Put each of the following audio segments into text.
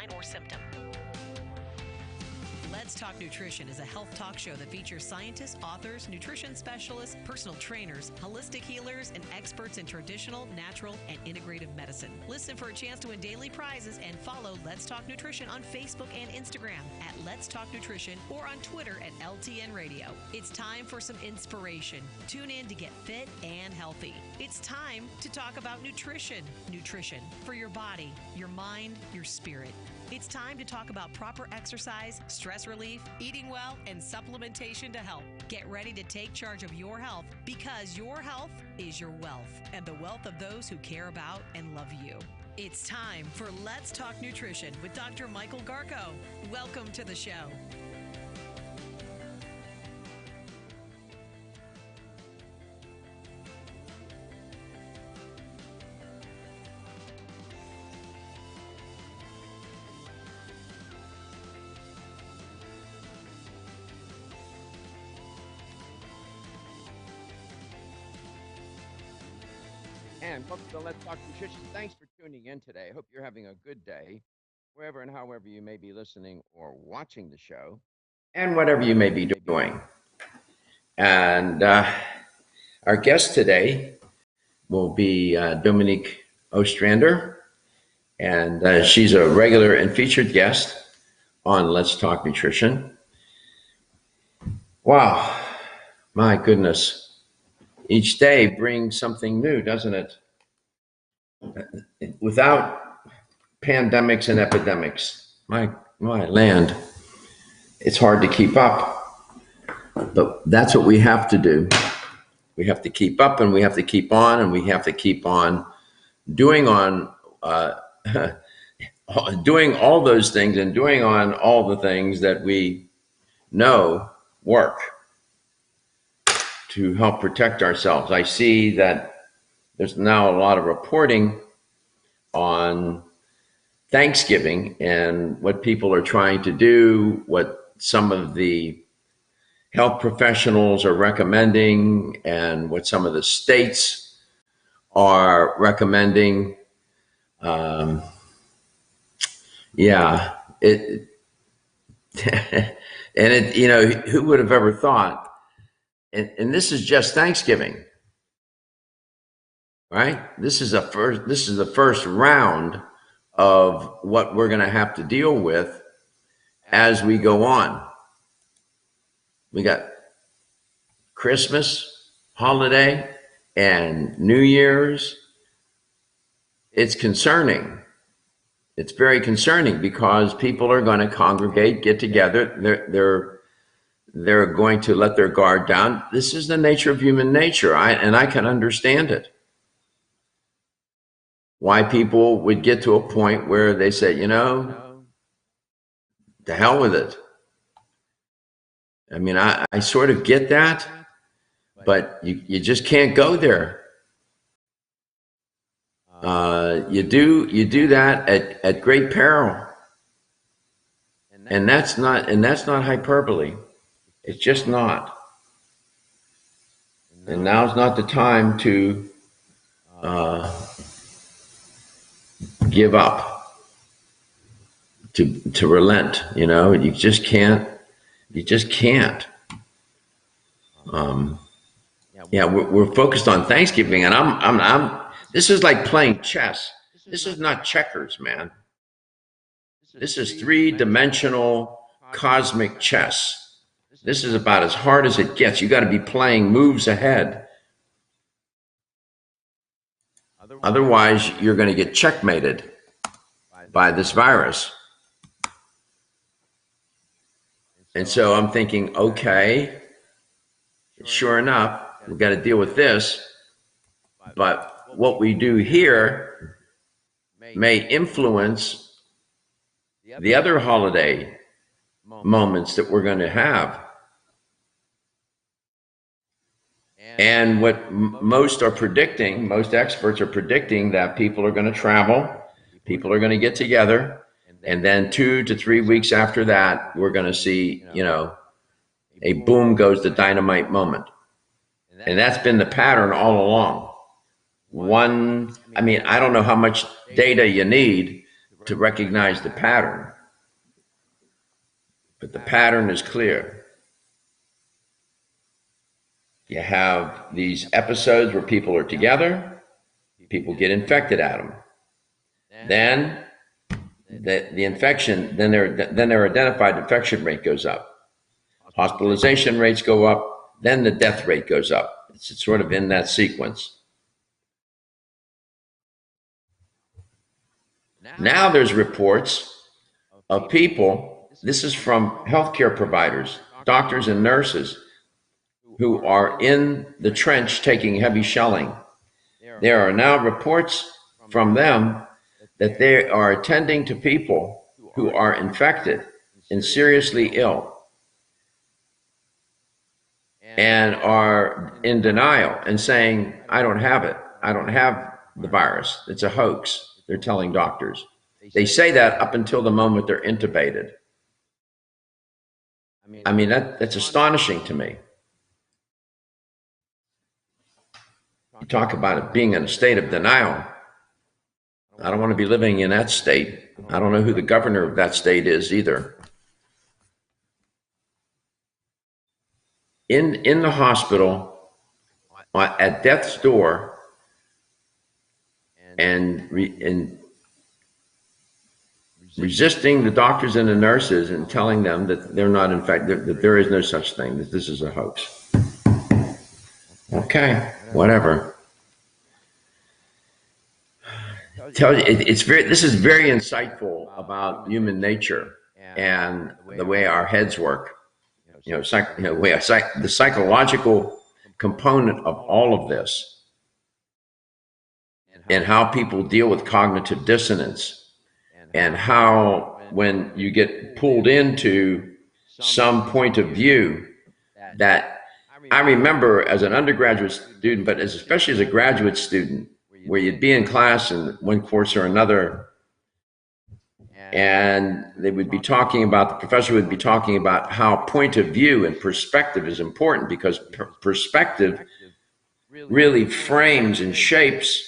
sign or symptom. Let's Talk Nutrition is a health talk show that features scientists, authors, nutrition specialists, personal trainers, holistic healers, and experts in traditional, natural, and integrative medicine. Listen for a chance to win daily prizes and follow Let's Talk Nutrition on Facebook and Instagram at Let's Talk Nutrition or on Twitter at LTN Radio. It's time for some inspiration. Tune in to get fit and healthy. It's time to talk about nutrition. Nutrition for your body, your mind, your spirit. It's time to talk about proper exercise, stress relief, eating well, and supplementation to help. Get ready to take charge of your health because your health is your wealth and the wealth of those who care about and love you. It's time for Let's Talk Nutrition with Dr. Michael Garko. Welcome to the show. And welcome to Let's Talk Nutrition. Thanks for tuning in today. I hope you're having a good day, wherever and however you may be listening or watching the show, and whatever you may be doing. And our guest today will be Dominique Ostrander, and she's a regular and featured guest on Let's Talk Nutrition. Wow, my goodness. Each day brings something new, doesn't it? Without pandemics and epidemics, my land, it's hard to keep up. But that's what we have to do. We have to keep up, and we have to keep on, and we have to keep on doing doing all those things and doing on all the things that we know work to help protect ourselves. I see that there's now a lot of reporting on Thanksgiving and what people are trying to do, what some of the health professionals are recommending, and what some of the states are recommending. And who would have ever thought? And this is just Thanksgiving, right? This is the first round of what we're going to have to deal with as we go on. We got Christmas holiday and New Year's. It's concerning. It's very concerning because people are going to congregate, get together. They're going to let their guard down. This is the nature of human nature, and I can understand it. Why people would get to a point where they say, to hell with it. I mean, I sort of get that, but you just can't go there. You do that at great peril, and that's not hyperbole. It's just not. And now's not the time to give up, to relent. You just can't. We're focused on Thanksgiving, and I'm. This is like playing chess. This is not checkers, man. This is three-dimensional cosmic chess. This is about as hard as it gets. You got to be playing moves ahead. Otherwise, you're going to get checkmated by this virus. And so I'm thinking, okay, sure enough, we've got to deal with this. But what we do here may influence the other holiday moments that we're going to have. And what most experts are predicting, that people are going to travel, people are going to get together, and then 2 to 3 weeks after that, we're going to see, a boom goes the dynamite moment. And that's been the pattern all along. I don't know how much data you need to recognize the pattern. But the pattern is clear. You have these episodes where people are together, people get infected at them. Then the infection, then their identified infection rate goes up. Hospitalization rates go up, then the death rate goes up. It's sort of in that sequence. Now there's reports of people, this is from healthcare providers, doctors and nurses, who are in the trench taking heavy shelling. There are now reports from them that they are attending to people who are infected and seriously ill and are in denial and saying, I don't have it. I don't have the virus. It's a hoax. They're telling doctors. They say that up until the moment they're intubated. I mean, that's astonishing to me. You talk about it being in a state of denial. I don't want to be living in that state. I don't know who the governor of that state is either. In the hospital, at death's door, and resisting the doctors and the nurses and telling them that they're not infected, that there is no such thing, that this is a hoax. Okay, whatever. This is very insightful about human nature and the way our heads work. The psychological component of all of this, and how people deal with cognitive dissonance, and how when you get pulled into some point of view that I remember as an undergraduate student, but especially as a graduate student, where you'd be in class in one course or another, and they would be talking about, the professor would be talking about how point of view and perspective is important, because perspective really frames and shapes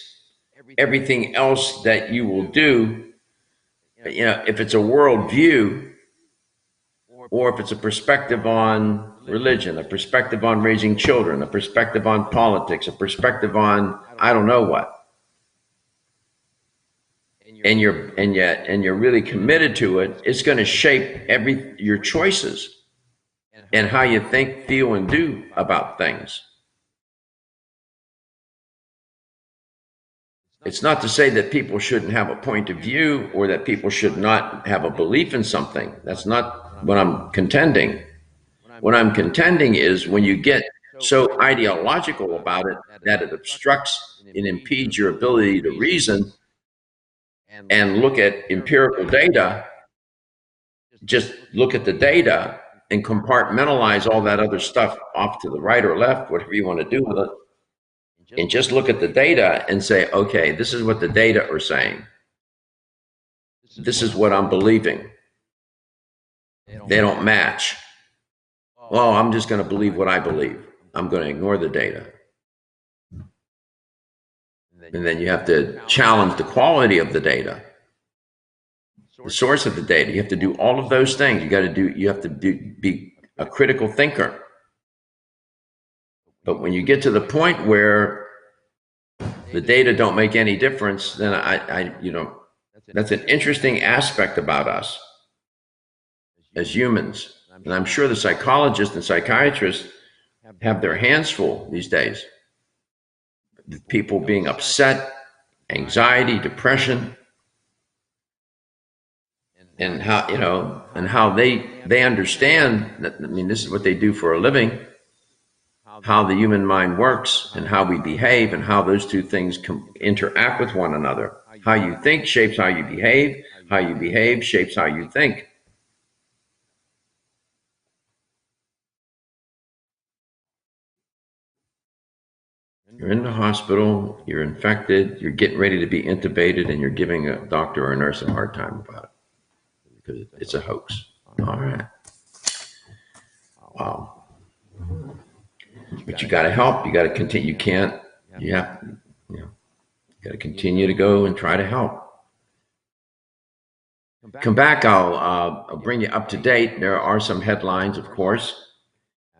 everything else that you will do. If it's a world view, or if it's a perspective on religion, a perspective on raising children, a perspective on politics, a perspective on I don't know what. And you're really committed to it, it's going to shape your choices and how you think, feel, and do about things. It's not to say that people shouldn't have a point of view or that people should not have a belief in something. That's not what I'm contending. What I'm contending is when you get so ideological about it that it obstructs and impedes your ability to reason and look at empirical data, just look at the data and compartmentalize all that other stuff off to the right or left, whatever you want to do with it, and just look at the data and say, okay, this is what the data are saying. This is what I'm believing. They don't match. Well, I'm just going to believe what I believe. I'm going to ignore the data. And then you have to challenge the quality of the data, the source of the data. You have to do all of those things. You have to be a critical thinker. But when you get to the point where the data don't make any difference, then that's an interesting aspect about us as humans. And I'm sure the psychologists and psychiatrists have their hands full these days. People being upset, anxiety, depression, and how they understand that. I mean, this is what they do for a living, how the human mind works and how we behave, and how those two things interact with one another. How you think shapes how you behave. How you behave shapes how you think. You're in the hospital, you're infected, you're getting ready to be intubated, and you're giving a doctor or a nurse a hard time about it because it's a hoax. All right. Wow. But you got to help. You got to continue. You got to continue to go and try to help. Come back, I'll bring you up to date. There are some headlines, of course,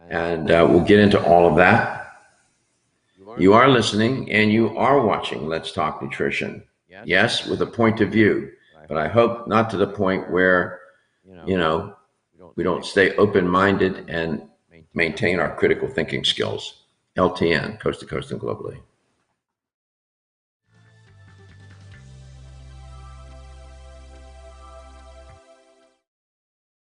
and we'll get into all of that. You are listening and you are watching Let's Talk Nutrition. Yes, with a point of view, but I hope not to the point where, we don't stay open-minded and maintain our critical thinking skills. LTN, coast to coast and globally.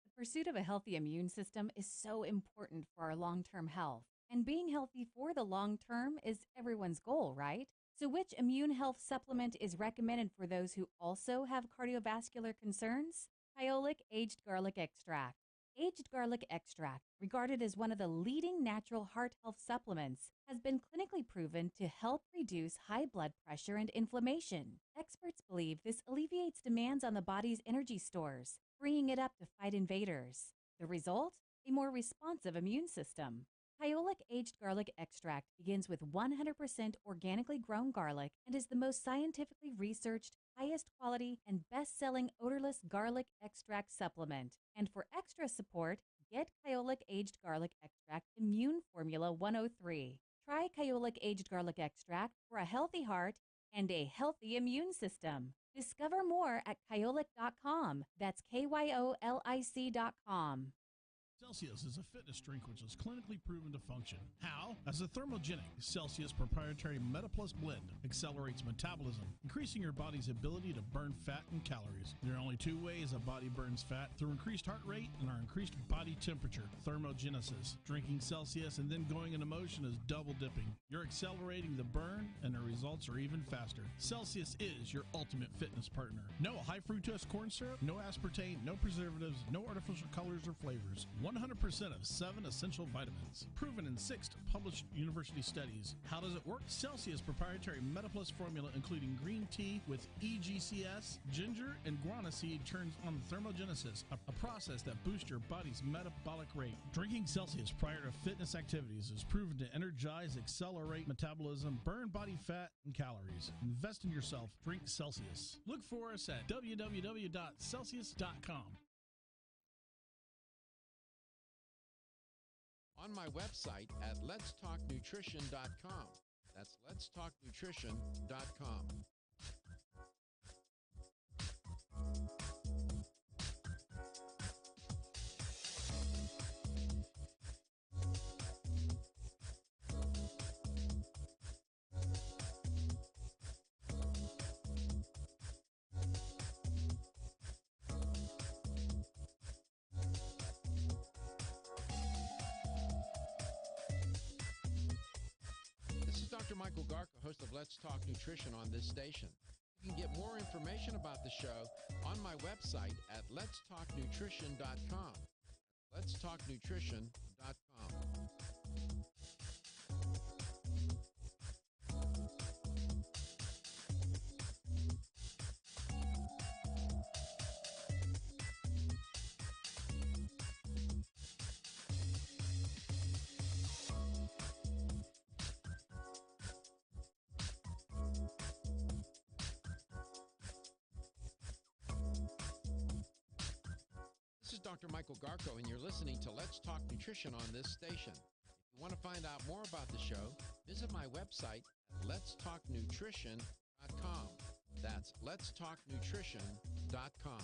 The pursuit of a healthy immune system is so important for our long-term health. And being healthy for the long term is everyone's goal, right? So which immune health supplement is recommended for those who also have cardiovascular concerns? Kyolic Aged Garlic Extract. Aged garlic extract, regarded as one of the leading natural heart health supplements, has been clinically proven to help reduce high blood pressure and inflammation. Experts believe this alleviates demands on the body's energy stores, freeing it up to fight invaders. The result? A more responsive immune system. Kyolic Aged Garlic Extract begins with 100% organically grown garlic and is the most scientifically researched, highest quality, and best-selling odorless garlic extract supplement. And for extra support, get Kyolic Aged Garlic Extract Immune Formula 103. Try Kyolic Aged Garlic Extract for a healthy heart and a healthy immune system. Discover more at kyolic.com. That's KYOLIC.com. Celsius is a fitness drink which is clinically proven to function. How? As a thermogenic, Celsius proprietary MetaPlus blend accelerates metabolism, increasing your body's ability to burn fat and calories. There are only two ways a body burns fat: through increased heart rate and our increased body temperature, thermogenesis. Drinking Celsius and then going into motion is double dipping. You're accelerating the burn and the results are even faster. Celsius is your ultimate fitness partner. No high fructose corn syrup, no aspartame, no preservatives, no artificial colors or flavors. 100% of 7 essential vitamins. Proven in 6 published university studies. How does it work? Celsius proprietary MetaPlus formula, including green tea with EGCS, ginger, and guarana seed, turns on thermogenesis, a process that boosts your body's metabolic rate. Drinking Celsius prior to fitness activities is proven to energize, accelerate metabolism, burn body fat and calories. Invest in yourself. Drink Celsius. Look for us at www.celsius.com. On my website at letstalknutrition.com. That's letstalknutrition.com. Dr. Michael Garko, host of Let's Talk Nutrition on this station. You can get more information about the show on my website at letstalknutrition.com. letstalknutrition.com. This is Dr. Michael Garko, and you're listening to Let's Talk Nutrition on this station. If you want to find out more about the show, visit my website at letstalknutrition.com. That's letstalknutrition.com.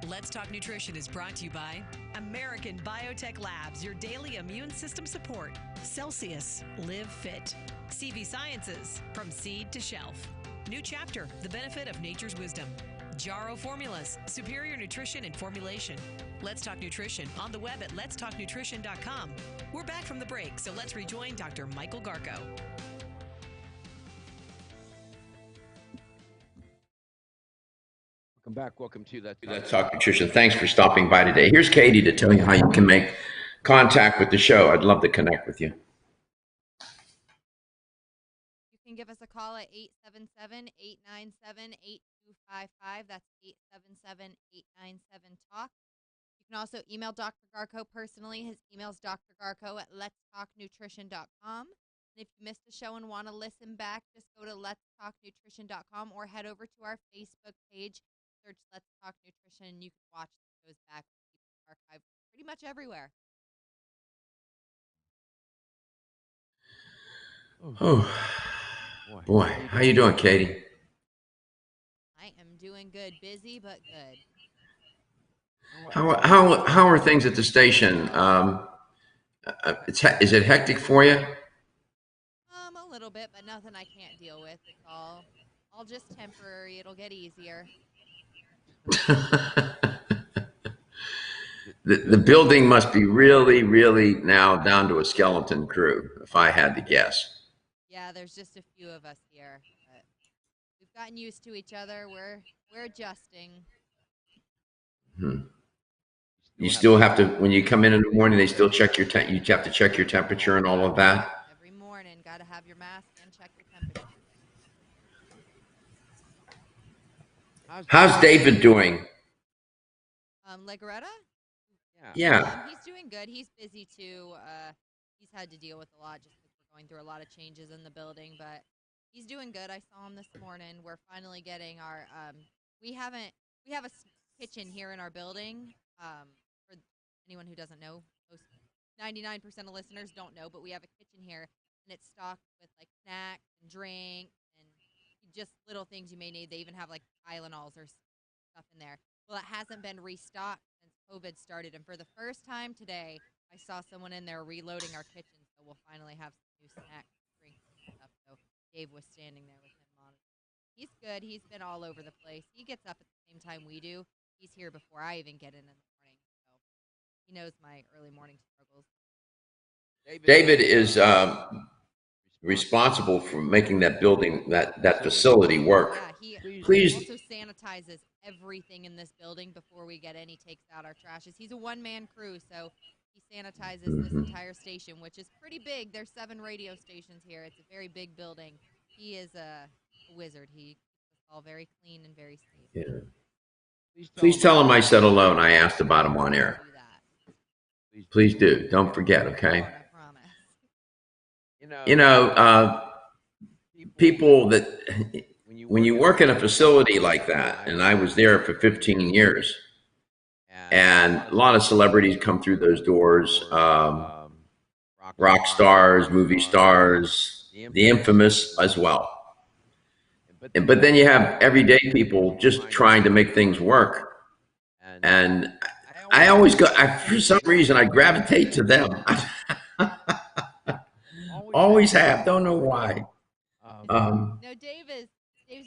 Let's Talk Nutrition is brought to you by American Biotech Labs, your daily immune system support. Celsius, live fit. CV Sciences, from seed to shelf. New chapter, the benefit of nature's wisdom. Jarrow Formulas, superior nutrition and formulation. Let's Talk Nutrition on the web at letstalknutrition.com. We're back from the break, so let's rejoin Dr. Michael Garko. Welcome back. Welcome to Let's Talk Nutrition. Thanks for stopping by today. Here's Katie to tell you how you can make contact with the show. I'd love to connect with you. You can give us a call at 877-897-8255. That's 877-897-TALK. You can also email Dr. Garko personally. His email is drgarko at letstalknutrition.com. And if you missed the show and want to listen back, just go to letstalknutrition.com or head over to our Facebook page. Search Let's Talk Nutrition, and you can watch the shows back. Archived pretty much everywhere. Oh, boy. How you doing, Katie? I am doing good. Busy, but good. How are things at the station? Is it hectic for you? A little bit, but nothing I can't deal with. It's all just temporary. It'll get easier. The building must be really, really now down to a skeleton crew, if I had to guess. Yeah, there's just a few of us here, but we've gotten used to each other. We're adjusting. You still have to, when you come in the morning, they still check your you have to check your temperature and all of that. Every morning, got to have your mask and check your temperature. How's David doing? Legaretta? Yeah. He's doing good. He's busy too. He's had to deal with a lot just because we're going through a lot of changes in the building, but he's doing good. I saw him this morning. We're finally getting our we have a kitchen here in our building. For anyone who doesn't know, most 99% of listeners don't know, but we have a kitchen here, and it's stocked with like snacks and drinks and just little things you may need. They even have like Tylenols or stuff in there. Well, it hasn't been restocked since COVID started, and for the first time today, I saw someone in there reloading our kitchen, so we'll finally have some new snacks, drinks, and stuff. So Dave was standing there with him on it. He's good. He's been all over the place. He gets up at the same time we do. He's here before I even get in the morning, so he knows my early morning struggles. David is responsible for making that building, that facility work. Yeah, he also sanitizes everything in this building before we get any takes out our trashes. He's a one-man crew, so he sanitizes this entire station, which is pretty big. There's 7 radio stations here. It's a very big building. He is a wizard. He keeps us all very clean and very safe. Yeah. Please tell him I said hello and I asked about him on air. Please do. Don't forget, okay? I promise. People that, when you work in a facility like that, and I was there for 15 years, and a lot of celebrities come through those doors, rock stars, movie stars, the infamous as well. But then you have everyday people just trying to make things work. And I always for some reason, I gravitate to them. Always have. Don't know why. No, Dave's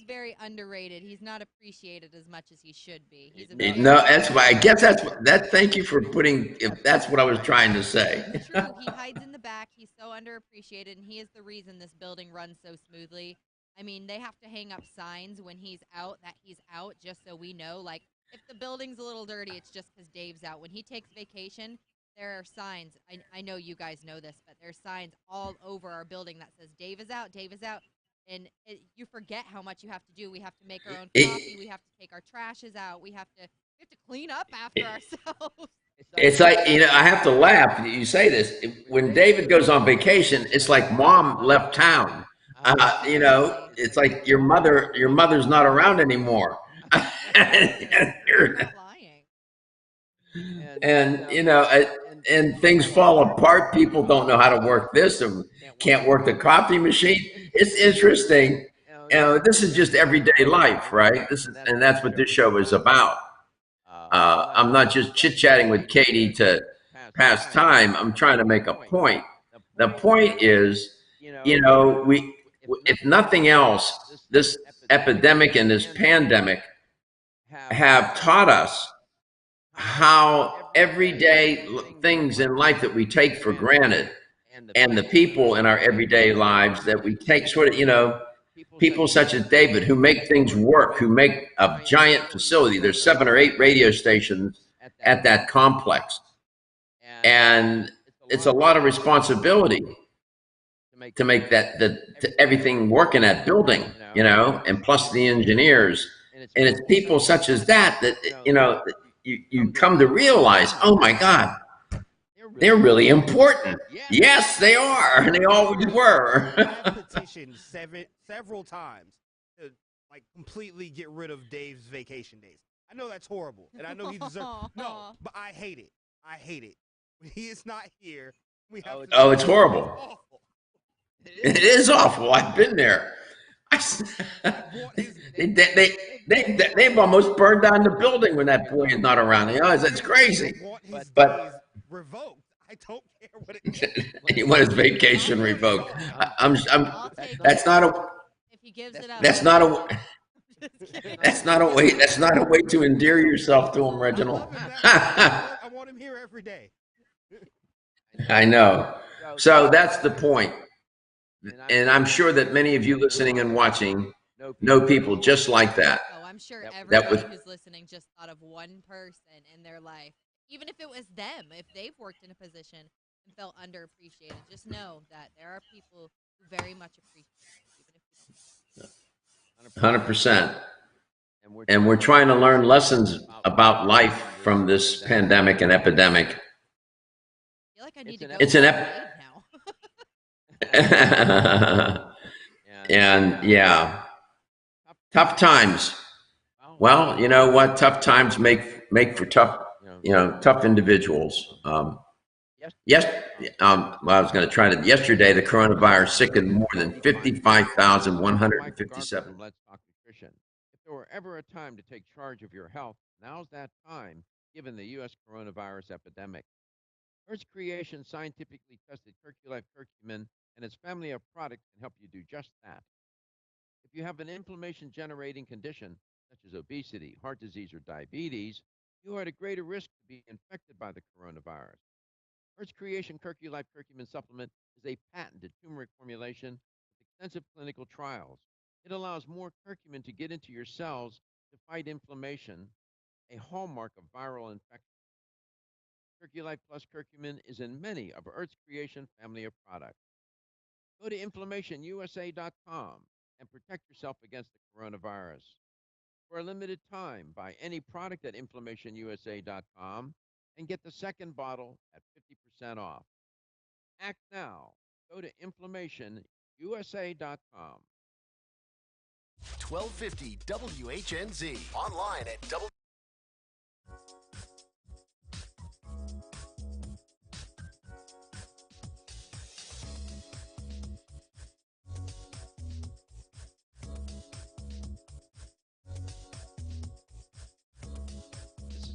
very underrated. He's not appreciated as much as he should be. He's a no, that's why. I guess thank you for putting, if that's what I was trying to say. It's true. He hides in the back. He's so underappreciated, and he is the reason this building runs so smoothly. I mean, they have to hang up signs when he's out that he's out, just so we know. Like, if the building's a little dirty, it's just because Dave's out. When he takes vacation, there are signs. I know you guys know this, but there's signs all over our building that says Dave is out, Dave is out. And you forget how much you have to do. We have to make our own coffee. We have to take our trashes out. We have to clean up after ourselves. It's like, I have to laugh. You say this. When David goes on vacation, it's like mom left town. It's like your mother's not around anymore. And things fall apart. People don't know how to work this and can't work the coffee machine. It's interesting. This is just everyday life, right? And that's what this show is about. I'm not just chit-chatting with Katie to pass time. I'm trying to make a point. The point is, if nothing else, this epidemic and this pandemic have taught us how everyday things in life that we take for granted and the people in our everyday lives that we take sort of, people such as David who make things work, who make a giant facility. There's 7 or 8 radio stations at that complex. And it's a lot of responsibility to make everything work in that building, and plus the engineers. And it's people such as that you come to realize, oh my God, they're really important. Yes, they are. And they always were. I petitioned several times to completely get rid of Dave's vacation days. I know that's horrible, and I know he deserves no, but I hate it. I hate it. When he is not here, we have to it's horrible. Awful. It is awful. I've been there. They've almost burned down the building when that boy is not around. That's crazy. But revoked. I don't care what it is. He want his vacation revoked. That's not a. If he gives it up. That's not a. That's not a way. That's not a way to endear yourself to him, Reginald. I want him here every day. I know. So that's the point. And I'm sure that many of you listening and watching know people just like that. Oh, I'm sure everyone who's listening just thought of one person in their life. Even if it was them, if they've worked in a position and felt underappreciated, just know that there are people who very much appreciate it. 100%. And we're trying to learn lessons about life from this pandemic and epidemic. I feel like I need to go it's an now. And yeah, tough times. Well, you know what? Tough times make for tough, tough individuals. Yesterday, the coronavirus sickened more than 55,157. Let's Talk Nutrition. If there were ever a time to take charge of your health, now's that time, given the U.S. coronavirus epidemic. Earth's Creation scientifically tested Curculife curcumin and its family of products can help you do just that. If you have an inflammation-generating condition, such as obesity, heart disease, or diabetes, you are at a greater risk to be infected by the coronavirus. Earth's Creation Curculife curcumin supplement is a patented turmeric formulation with extensive clinical trials. It allows more curcumin to get into your cells to fight inflammation, a hallmark of viral infection. Curculife Plus curcumin is in many of Earth's Creation family of products. Go to inflammationusa.com and protect yourself against the coronavirus. For a limited time, buy any product at inflammationusa.com and get the second bottle at 50% off. Act now. Go to inflammationusa.com. 1250 WHNZ. Online at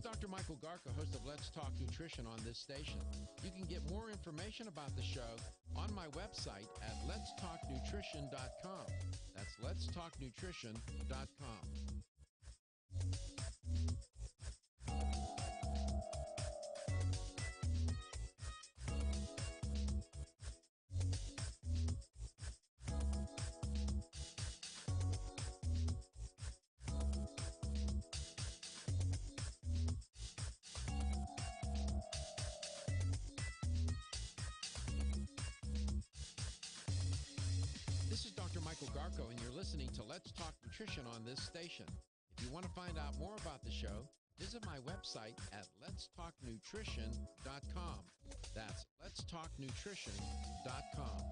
Dr. Michael Garca, host of Let's Talk Nutrition on this station. You can get more information about the show on my website at letstalknutrition.com. That's letstalknutrition.com. This is Dr. Michael Garco, and you're listening to Let's Talk Nutrition on this station. If you want to find out more about the show, visit my website at letstalknutrition.com. That's letstalknutrition.com.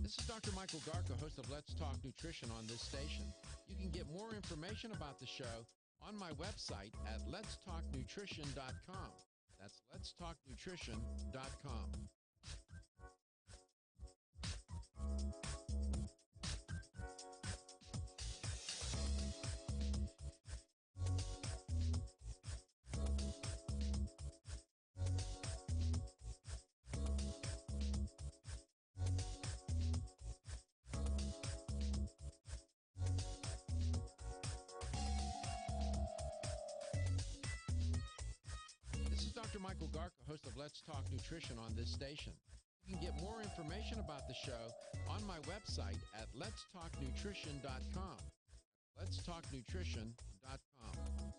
This is Dr. Michael Garca, host of Let's Talk Nutrition on this station. You can get more information about the show on my website at letstalknutrition.com. That's letstalknutrition.com. Dr. Michael Garko, host of Let's Talk Nutrition on this station. You can get more information about the show on my website at letstalknutrition.com. letstalknutrition.com.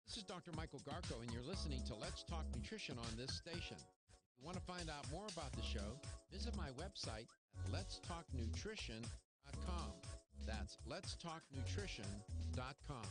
This is Dr. Michael Garko, and you're listening to Let's Talk Nutrition on this station. If you want to find out more about the show, visit my website at letstalknutrition.com. That's letstalknutrition.com.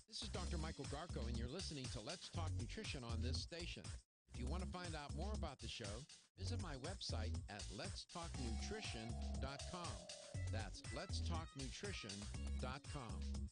This is Dr. Michael Garko, and you're listening to Let's Talk Nutrition on this station. If you want to find out more about the show, visit my website at letstalknutrition.com. That's letstalknutrition.com.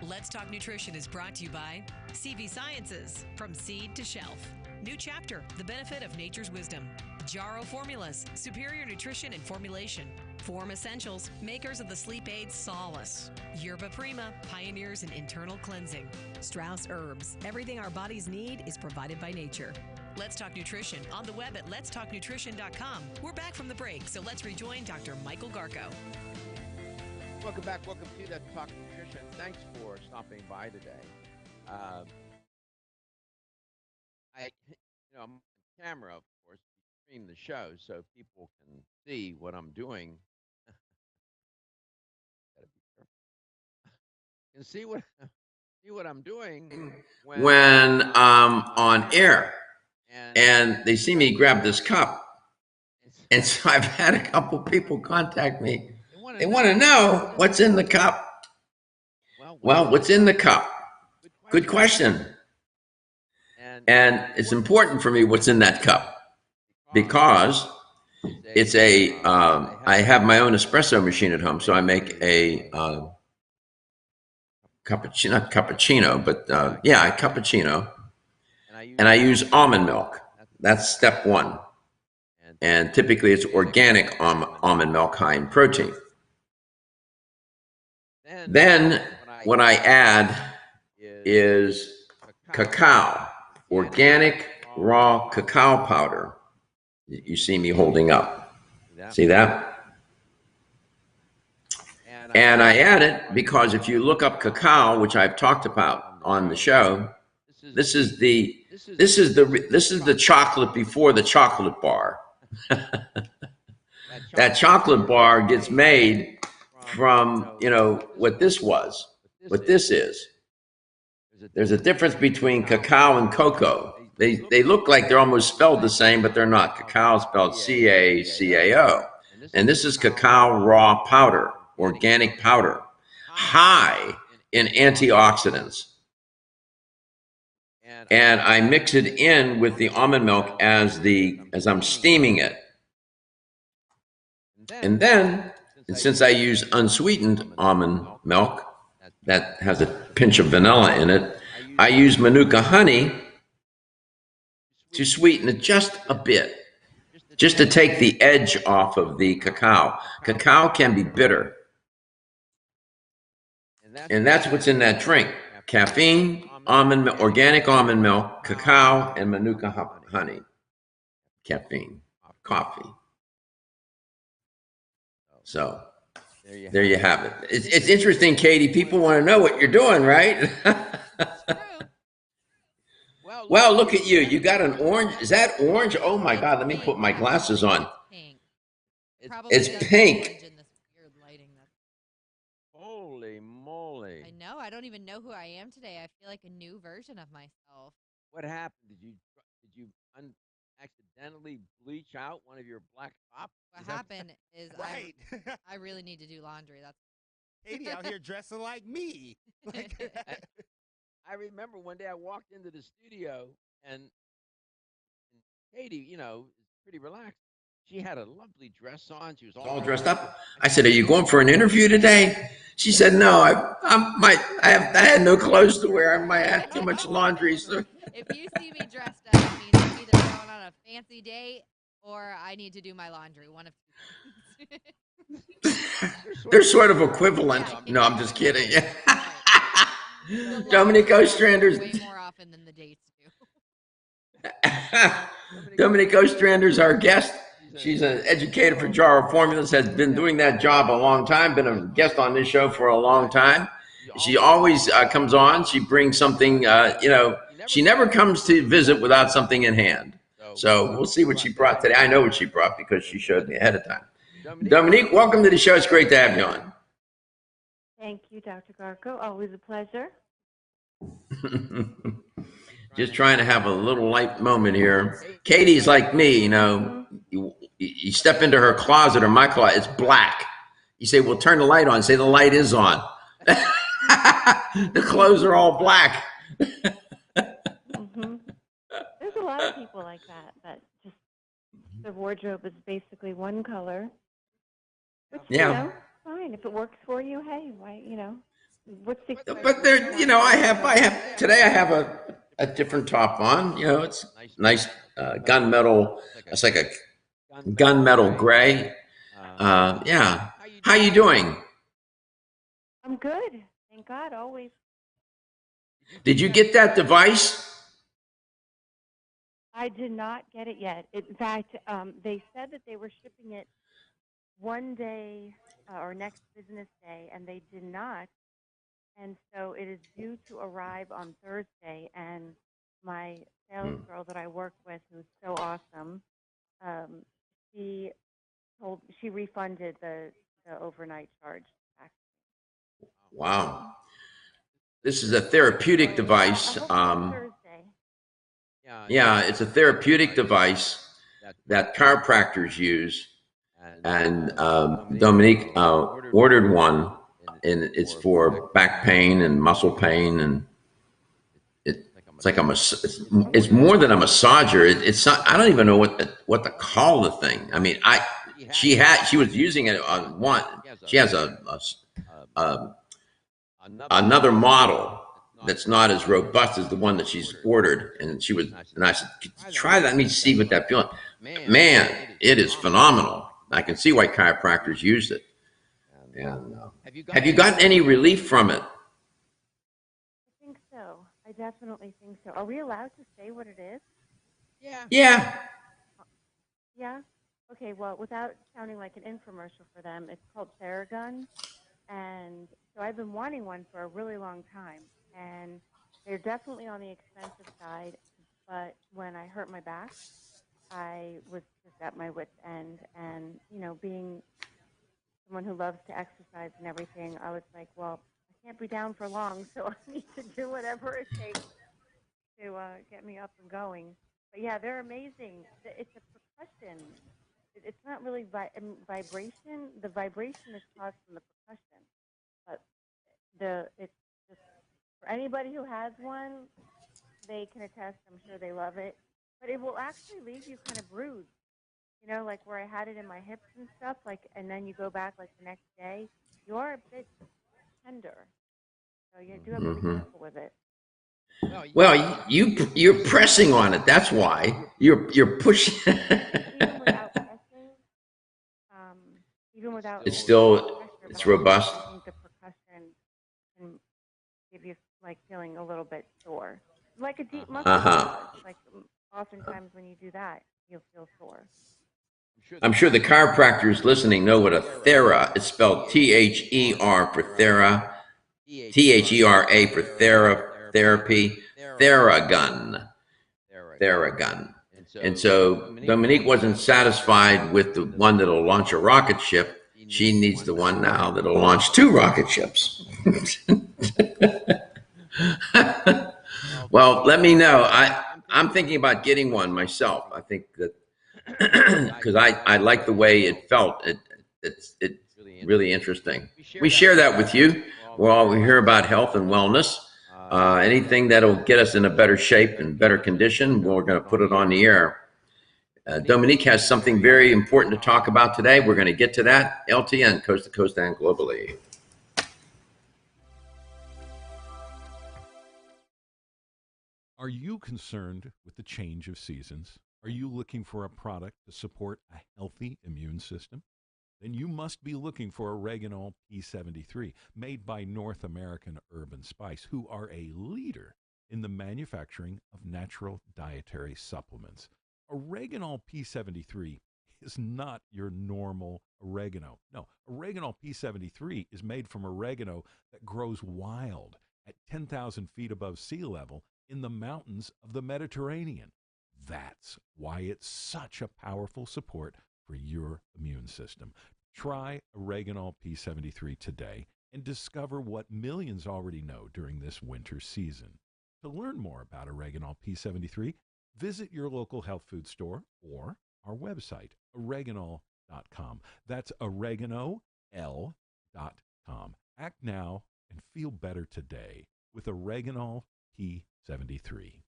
Let's Talk Nutrition is brought to you by CV Sciences, from seed to shelf. New chapter, the benefit of nature's wisdom. Jarrow Formulas, superior nutrition and formulation. Form Essentials, makers of the sleep aid Solace. Yerba Prima, pioneers in internal cleansing. Strauss Herbs, everything our bodies need is provided by nature. Let's Talk Nutrition on the web at letstalknutrition.com. We're back from the break, so let's rejoin Dr. Michael Garko. Welcome back. Welcome to Let's Talk Nutrition. Thanks for stopping by today. I'm on camera, of course, to stream the show so people can see what I'm doing. Gotta be careful. Can see what I'm doing when I'm on air, and they see me grab this cup. And so I've had a couple people contact me. They want to know what's in the cup. Well, what's in the cup? Good question. And it's important for me what's in that cup because it's I have my own espresso machine at home, so I make a cappuccino, not cappuccino, but a cappuccino. And I use almond milk. That's step one. And typically it's organic almond milk, high in protein. Then what I add is cacao, organic raw cacao powder. You see me holding up. See that? And I add it because if you look up cacao, which I've talked about on the show, this is the chocolate before the chocolate bar. That chocolate bar gets made from, what this is. There's a difference between cacao and cocoa. They look like they're almost spelled the same, but they're not. Cacao is spelled C-A-C-A-O. And this is cacao raw powder. organic powder, high in antioxidants. And I mix it in with the almond milk as I'm steaming it. And then, since I use unsweetened almond milk that has a pinch of vanilla in it, I use Manuka honey to sweeten it just a bit, just to take the edge off of the cacao. Cacao can be bitter. And that's what's in that drink. Caffeine, organic almond milk, cacao, and Manuka honey. Caffeine, coffee. So there you have it. It's interesting, Katie. People want to know what you're doing, right? Well, look at you. You got an orange. Is that orange? Oh my God. Let me put my glasses on. It's pink. Holy moly. I know. I don't even know who I am today. I feel like a new version of myself. What happened? Did you accidentally bleach out one of your black tops? What happened is Right. I really need to do laundry. That's Katie out here dressing like me. I remember one day I walked into the studio and Katie, is pretty relaxed. She had a lovely dress on. She was all dressed up. I said, "Are you going for an interview today?" She said, "No, I had no clothes to wear. I might have too much laundry." So. If you see me dressed up, it means I'm either going on a fancy date or I need to do my laundry. One of two things. They're sort of equivalent. No, I'm just kidding. Dominique Ostrander's way more often than the dates do. Dominique Ostrander's our guest. She's an educator for Jaro Formulas, has been doing that job a long time, been a guest on this show for a long time. She always comes on. She brings something, she never comes to visit without something in hand. So we'll see what she brought today. I know what she brought because she showed me ahead of time. Dominique, welcome to the show. It's great to have you on. Thank you, Dr. Garko. Always a pleasure. Just trying to have a little light moment here. Katie's like me, you step into her closet or my closet, it's black. You say, well, turn the light on. Say the light is on. The clothes are all black. Mm-hmm. There's a lot of people like that just the wardrobe is basically one color. Which, fine. If it works for you, hey, why, what's the... But there, I have today I have a different top on. It's nice gunmetal. It's like a gunmetal gray. Yeah. How you doing? I'm good. Thank God, always. Did you get that device? I did not get it yet. In fact, they said that they were shipping it one day or next business day, and they did not. And so it is due to arrive on Thursday, and my sales girl that I work with, who's so awesome, she refunded the overnight charge back. Wow. This is a therapeutic device. Thursday. Yeah, it's a therapeutic device that chiropractors use. And Dominique ordered one, and it's for back pain and muscle pain, and it's like it's more than a massager. It's not, I don't even know what to call the thing. I mean, she was using it on one. She has another model that's not as robust as the one that she's ordered, and I said, try that. Let me see what that feeling. Man, it is phenomenal. I can see why chiropractors use it. And have you gotten any relief from it? I think so. I definitely think so. Are we allowed to say what it is? Yeah. Yeah? Okay, well, without sounding like an infomercial for them, it's called Theragun. And so I've been wanting one for a really long time. And they're definitely on the expensive side. But when I hurt my back, I was just at my wit's end. And, being someone who loves to exercise and everything, I was like, well, I can't be down for long, so I need to do whatever it takes to get me up and going. But yeah, they're amazing. It's a percussion. it's not really vibration. The vibration is caused from the percussion, but it's just for anybody who has one, they can attest. I'm sure they love it, but it will actually leave you kind of bruised. You know, like where I had it in my hips and stuff. Like, and then you go back like the next day, you're a bit tender, so you do have to be Mm-hmm. careful with it. Well, you're pressing on it. That's why you're pushing. Even without pressing, um, even without It's still pressure, it's but robust. I think the percussion can give you like feeling a little bit sore, like a deep muscle massage. Like oftentimes when you do that, you'll feel sore. I'm sure the chiropractors listening know what a Thera. It's spelled THER for Thera, THERA for therapy, Theragun. And so Dominique wasn't satisfied with the one that'll launch a rocket ship. She needs the one now that'll launch 2 rocket ships. Well, let me know. I'm thinking about getting one myself. I think that because I like the way it felt. It's really interesting. We share that with you. We hear about health and wellness. Anything that'll get us in a better shape and better condition, we're going to put it on the air. Dominique has something very important to talk about today. We're going to get to that. LTN, coast to coast and globally. Are you concerned with the change of seasons? Are you looking for a product to support a healthy immune system? Then you must be looking for Oreganol P73, made by North American Herb & Spice, who are a leader in the manufacturing of natural dietary supplements. Oreganol P73 is not your normal oregano. No, Oreganol P73 is made from oregano that grows wild at 10,000 feet above sea level in the mountains of the Mediterranean. That's why it's such a powerful support for your immune system. Try Oreganol P73 today and discover what millions already know during this winter season. To learn more about Oreganol P73, visit your local health food store or our website, oreganol.com. That's oreganol.com. Act now and feel better today with Oreganol P73.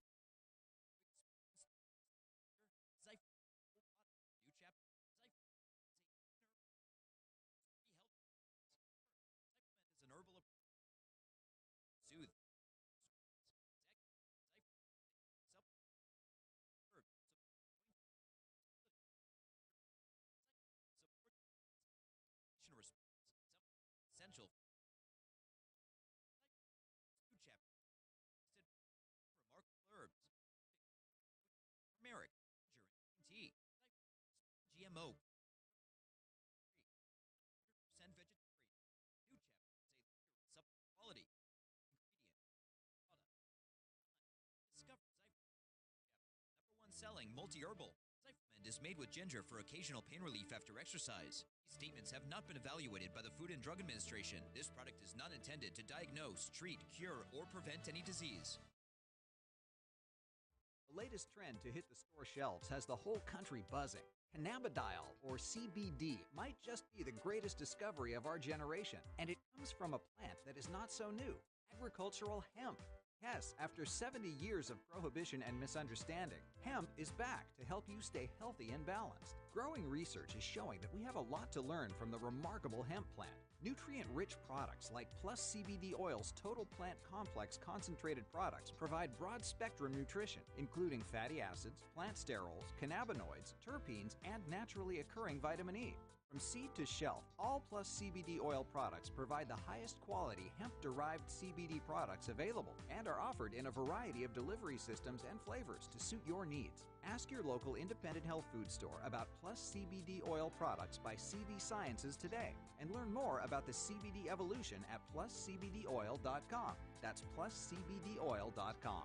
GMO. Quality Discover number 1 selling multi-herbal. Zyfamend is made with ginger for occasional pain relief after exercise. These statements have not been evaluated by the Food and Drug Administration. This product is not intended to diagnose, treat, cure, or prevent any disease. The latest trend to hit the store shelves has the whole country buzzing. Cannabidiol, or CBD, might just be the greatest discovery of our generation, and it comes from a plant that is not so new, agricultural hemp. Yes, after 70 years of prohibition and misunderstanding, hemp is back to help you stay healthy and balanced. Growing research is showing that we have a lot to learn from the remarkable hemp plant. Nutrient-rich products like Plus CBD Oil's Total Plant Complex concentrated products provide broad-spectrum nutrition, including fatty acids, plant sterols, cannabinoids, terpenes, and naturally occurring vitamin E. From seed to shelf, all Plus CBD Oil products provide the highest quality hemp-derived CBD products available and are offered in a variety of delivery systems and flavors to suit your needs. Ask your local independent health food store about Plus CBD Oil products by CV Sciences today and learn more about the CBD evolution at pluscbdoil.com. That's pluscbdoil.com.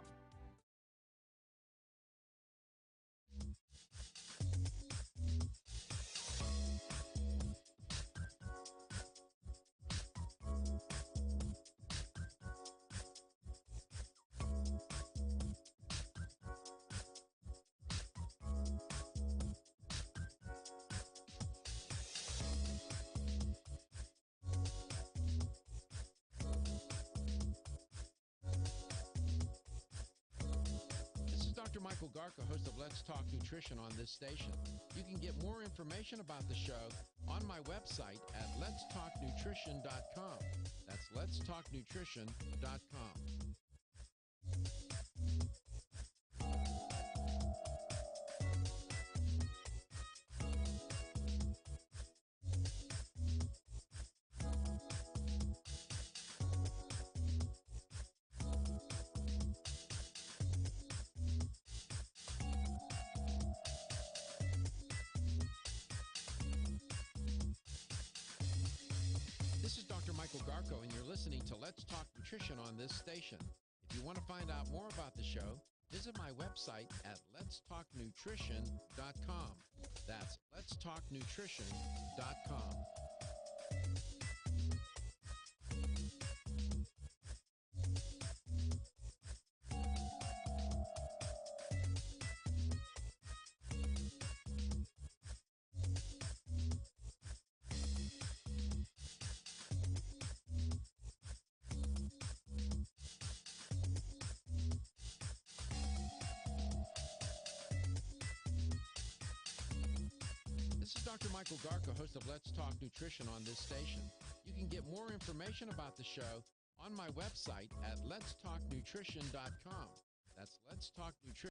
Michael Garca, host of Let's Talk Nutrition on this station. You can get more information about the show on my website at letstalknutrition.com. That's letstalknutrition.com. This is Dr. Michael Garco, and you're listening to Let's Talk Nutrition on this station. If you want to find out more about the show, visit my website at letstalknutrition.com. That's letstalknutrition.com. This is Dr. Michael Garca, host of Let's Talk Nutrition on this station. You can get more information about the show on my website at letstalknutrition.com. That's letstalknutrition.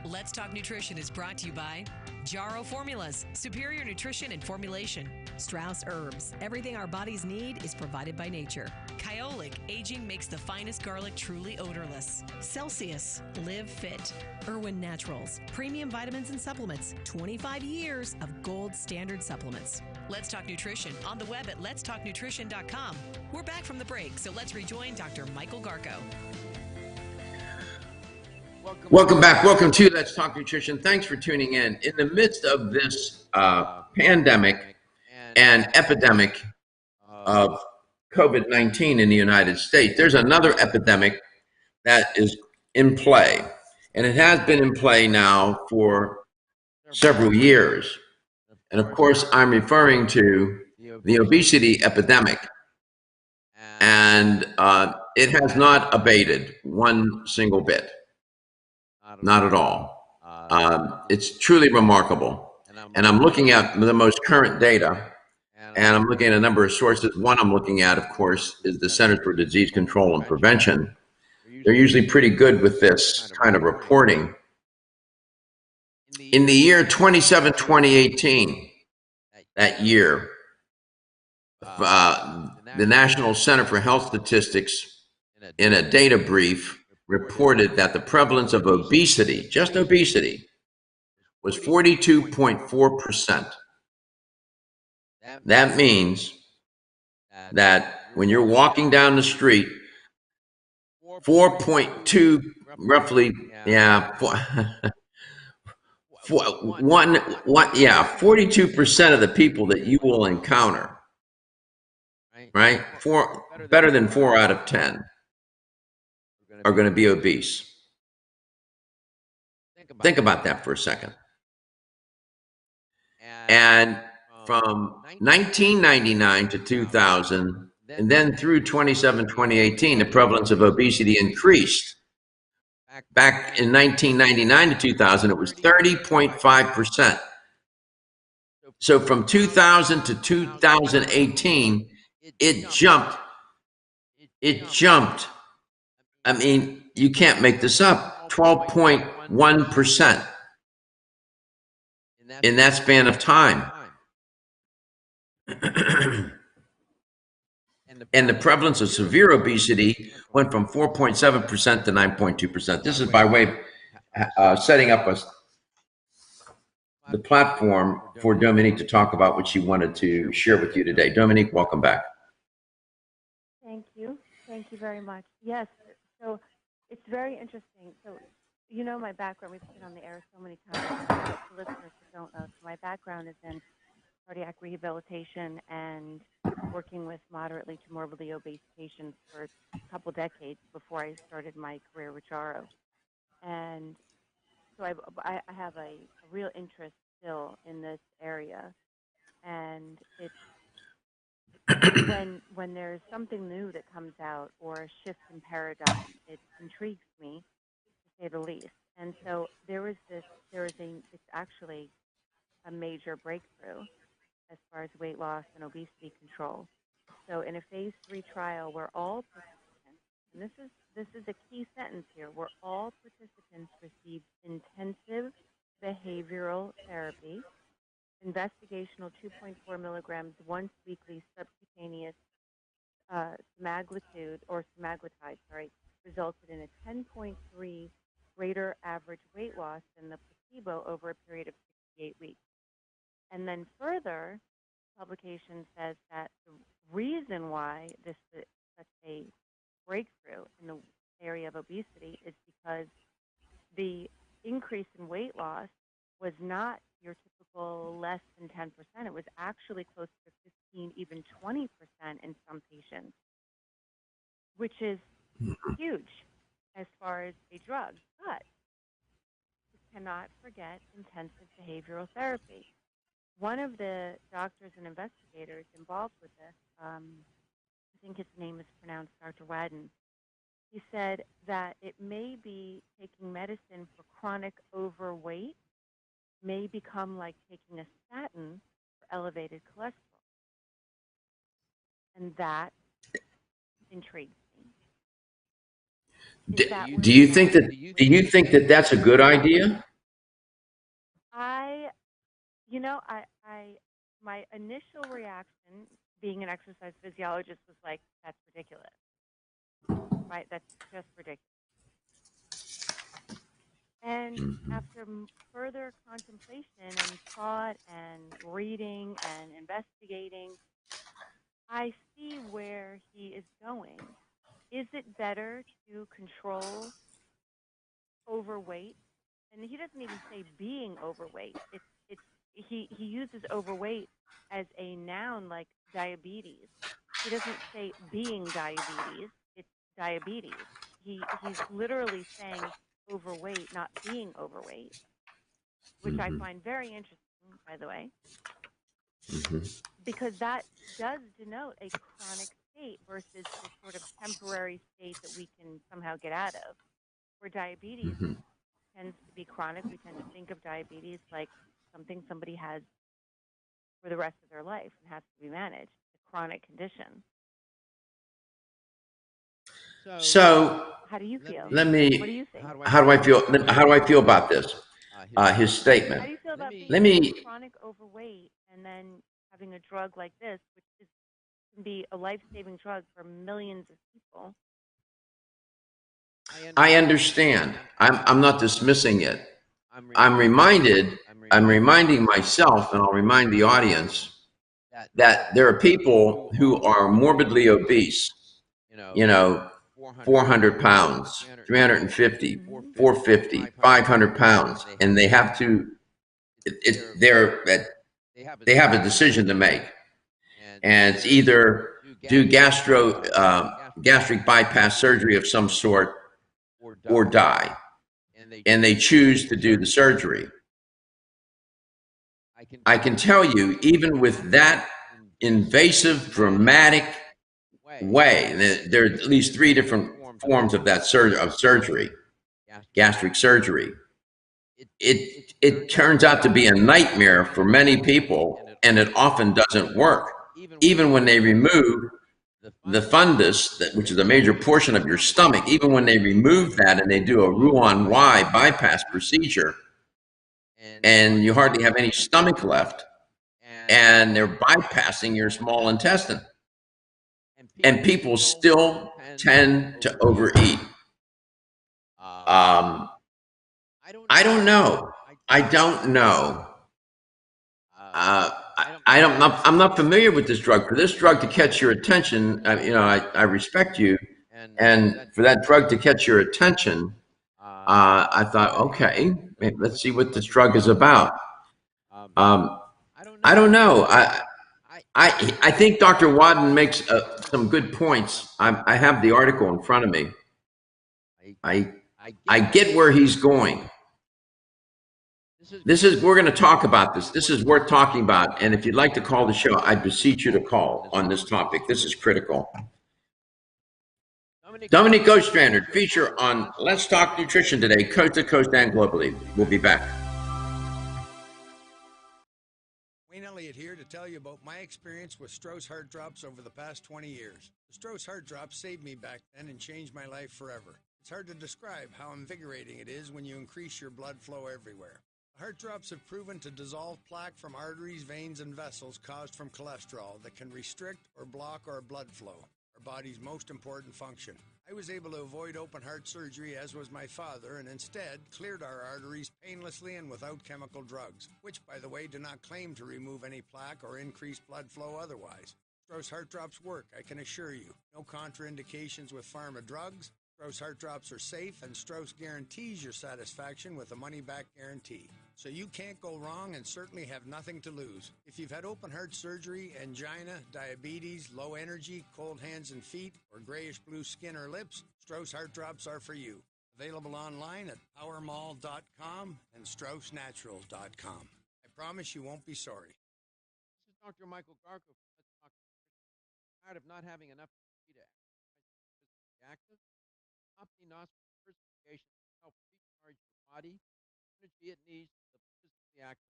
Let's Talk Nutrition is brought to you by Jarrow Formulas, superior nutrition and formulation. Strauss Herbs, everything our bodies need is provided by nature. Kyolic, aging makes the finest garlic truly odorless. Celsius, live fit. Irwin Naturals, premium vitamins and supplements. 25 years of gold standard supplements. Let's Talk Nutrition on the web at letstalknutrition.com. We're back from the break, so let's rejoin Dr. Michael Garco. Welcome back. Welcome to Let's Talk Nutrition. Thanks for tuning in. In the midst of this pandemic and epidemic of COVID-19 in the United States, there's another epidemic that is in play. And it has been in play now for several years. And of course, I'm referring to the obesity epidemic. And it has not abated one single bit. Not at all. It's truly remarkable. And I'm looking at the most current data, and I'm looking at a number of sources. One I'm looking at, of course, is the Centers for Disease Control and Prevention. They're usually pretty good with this kind of reporting. In the year 2018, that year, the National Center for Health Statistics, in a data brief, reported that the prevalence of obesity, just obesity, was 42.4%. That means that when you're walking down the street, 4.2, roughly, 42% of the people that you will encounter, right? Better than 4 out of 10. Are going to be obese. Think about that for a second. And from 1999 to 2000, and then through 2018, the prevalence of obesity increased. Back in 1999 to 2000, it was 30.5%. So from 2000 to 2018, it jumped. I mean, you can't make this up. 12.1% in that span of time. And the prevalence of severe obesity went from 4.7% to 9.2%. This is by way of setting up the platform for Dominique to talk about what she wanted to share with you today. Dominique, welcome back. Thank you. Thank you very much. Yes. So it's very interesting. So, you know, my background, we've been on the air so many times. For listeners who don't know, so my background is in cardiac rehabilitation and working with moderately to morbidly obese patients for a couple decades before I started my career with Jarrow. And so I have a real interest still in this area, and it's when there's something new that comes out or a shift in paradigm, it intrigues me to say the least. And so it's actually a major breakthrough as far as weight loss and obesity control. So in a phase 3 trial where all participants, and this is a key sentence here, where all participants received intensive behavioral therapy, investigational 2.4 milligrams once weekly subcutaneous semaglutide, resulted in a 10.3 greater average weight loss than the placebo over a period of 68 weeks. And then further, publication says that the reason why this is such a breakthrough in the area of obesity is because the increase in weight loss was not your typical less than 10%. It was actually close to 15, even 20% in some patients, which is huge as far as a drug. But you cannot forget intensive behavioral therapy. One of the doctors and investigators involved with this, I think his name is pronounced Dr. Wadden, he said that it may be taking medicine for chronic overweight may become like taking a statin for elevated cholesterol. And that intrigues me. Do you think that that's a good idea? My initial reaction, being an exercise physiologist, was like, that's ridiculous. Right? That's just ridiculous. And after further contemplation and thought and reading and investigating, I see where he is going. Is it better to control overweight? And he doesn't even say being overweight. He uses overweight as a noun like diabetes. He doesn't say being diabetes. It's diabetes. He's literally saying overweight, not being overweight, which I find very interesting, by the way, because that does denote a chronic state versus the sort of temporary state that we can somehow get out of. Where diabetes tends to be chronic, we tend to think of diabetes like something somebody has for the rest of their life and has to be managed, a chronic condition. So how do you feel? What do you think? How do I feel? How do I feel about this? His statement. How do you feel about being chronic overweight and then having a drug like this, which can be a life-saving drug for millions of people? I understand. I'm not dismissing it. I'm reminding myself, and I'll remind the audience, that there are people who are morbidly obese, 400 pounds, 350, 450, 500 pounds, and they have to, they have a decision to make. And it's either do gastric bypass surgery of some sort or die. And they choose to do the surgery. I can tell you, even with that invasive, dramatic way, there are at least 3 different forms of that surgery, gastric surgery. It turns out to be a nightmare for many people, and it often doesn't work. Even when they remove the fundus, which is a major portion of your stomach, even when they remove that and they do a Roux-en-Y bypass procedure, and you hardly have any stomach left, and they're bypassing your small intestine, and people still tend to overeat. I don't know. I'm not familiar with this drug. For this drug to catch your attention, I respect you, and for that drug to catch your attention, I thought, okay, let's see what this drug is about. I don't know. I think Dr. Wadden makes some good points. I have the article in front of me. I get where he's going. We're going to talk about this. This is worth talking about. And if you'd like to call the show, I beseech you to call on this topic. This is critical. Dominique Ostrander, feature on Let's Talk Nutrition today, coast to coast and globally. We'll be back. Wayne Elliott here to tell you about my experience with Strauss Heart Drops over the past 20 years. The Strauss Heart Drops saved me back then and changed my life forever. It's hard to describe how invigorating it is when you increase your blood flow everywhere. The Heart Drops have proven to dissolve plaque from arteries, veins, and vessels caused from cholesterol that can restrict or block our blood flow, our body's most important function. I was able to avoid open heart surgery, as was my father, and instead cleared our arteries painlessly and without chemical drugs, which, by the way, do not claim to remove any plaque or increase blood flow otherwise. Strauss Heart Drops work, I can assure you. No contraindications with pharma drugs. Strauss Heart Drops are safe, and Strauss guarantees your satisfaction with a money-back guarantee. So you can't go wrong and certainly have nothing to lose. If you've had open heart surgery, angina, diabetes, low energy, cold hands and feet, or grayish-blue skin or lips, Strauss Heart Drops are for you. Available online at powermall.com and straussnaturals.com. I promise you won't be sorry. This is Dr. Michael Garko. Let's talk. Tired of not having enough energy to be active? OptiNOS diversification help recharge your body, energy it needs to live physically active.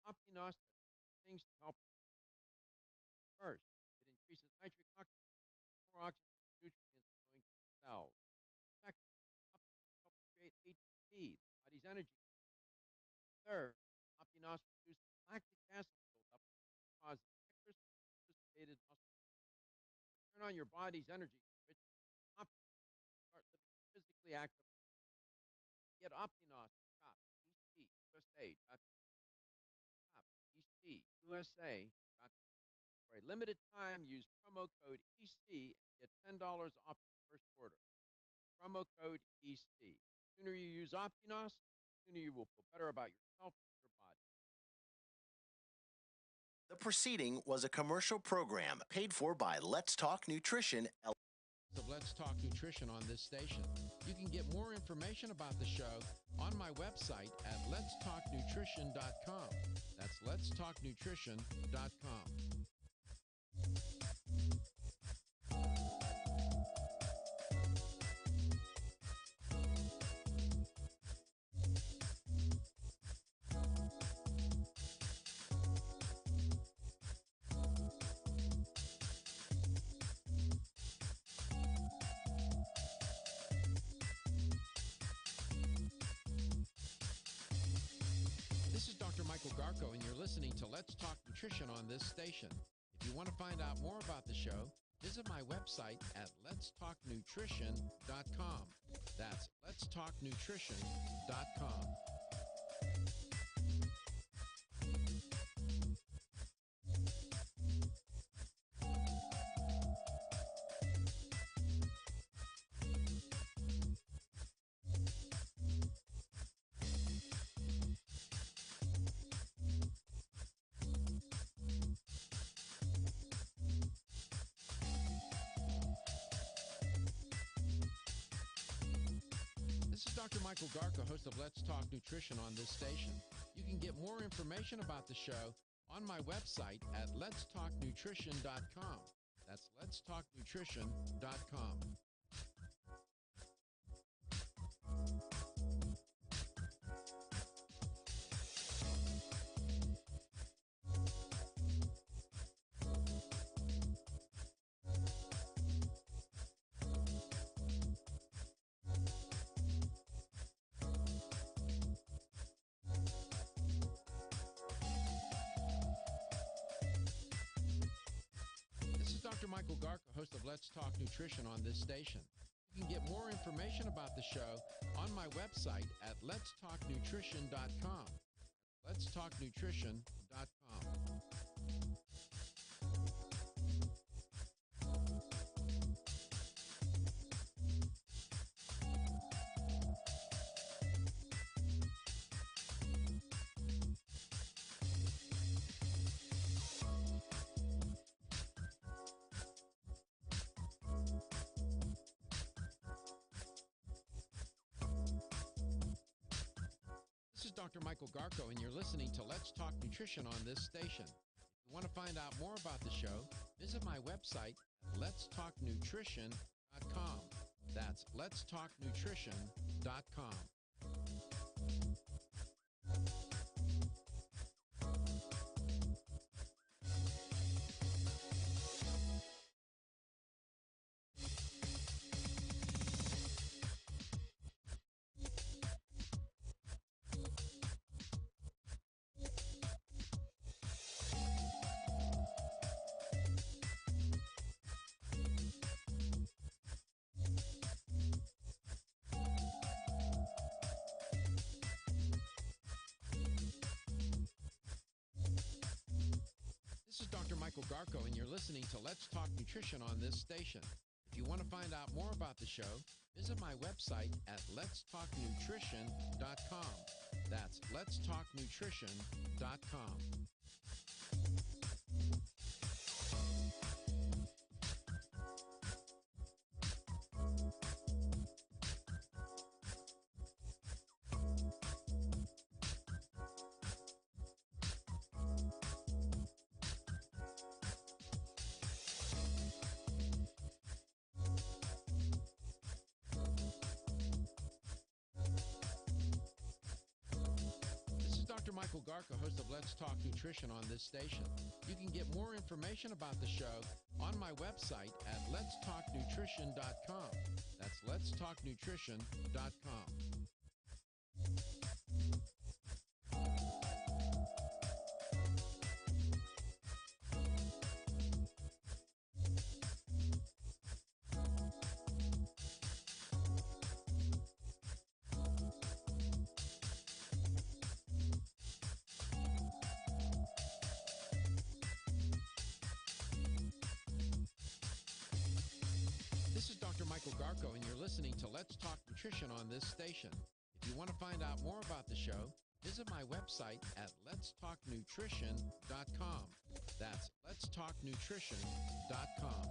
OptiNOS does things to help. First, it increases nitric oxide, more oxygen and nutrients going to the cells. Second, OptiNOS helps create ATP, the body's energy. Third, OptiNOS reduces lactic acid buildup, causes excess anticipated muscle. Turn on your body's energy switch. Start living physically active. Get OptiNOS at shopusa.com. shopusa.com. For a limited time, use promo code EC and get $10 off your first order. Promo code EC. The sooner you use OptiNOS, the sooner you will feel better about yourself and your body. The preceding was a commercial program paid for by Let's Talk Nutrition. Of Let's Talk Nutrition on this station. You can get more information about the show on my website at letstalknutrition.com. That's letstalknutrition.com. This is Dr. Michael Garko, and you're listening to Let's Talk Nutrition on this station. If you want to find out more about the show, visit my website at letstalknutrition.com. That's letstalknutrition.com. This is Dr. Michael Garko, host of Let's Talk Nutrition on this station. You can get more information about the show on my website at letstalknutrition.com. That's letstalknutrition.com. Dr. Michael Garko, host of Let's Talk Nutrition on this station. You can get more information about the show on my website at letstalknutrition.com. letstalknutrition.com. Dr. Michael Garko, and you're listening to Let's Talk Nutrition on this station. If you want to find out more about the show, visit my website at letstalknutrition.com. That's letstalknutrition.com. This is Dr. Michael Garko, and you're listening to Let's Talk Nutrition on this station. If you want to find out more about the show, visit my website at letstalknutrition.com. That's letstalknutrition.com. Dr. Michael Garko, host of Let's Talk Nutrition on this station. You can get more information about the show on my website at letstalknutrition.com. That's letstalknutrition.com. This is Dr. Michael Garko, and you're listening to Let's Talk Nutrition on this station. If you want to find out more about the show, visit my website at letstalknutrition.com. That's letstalknutrition.com.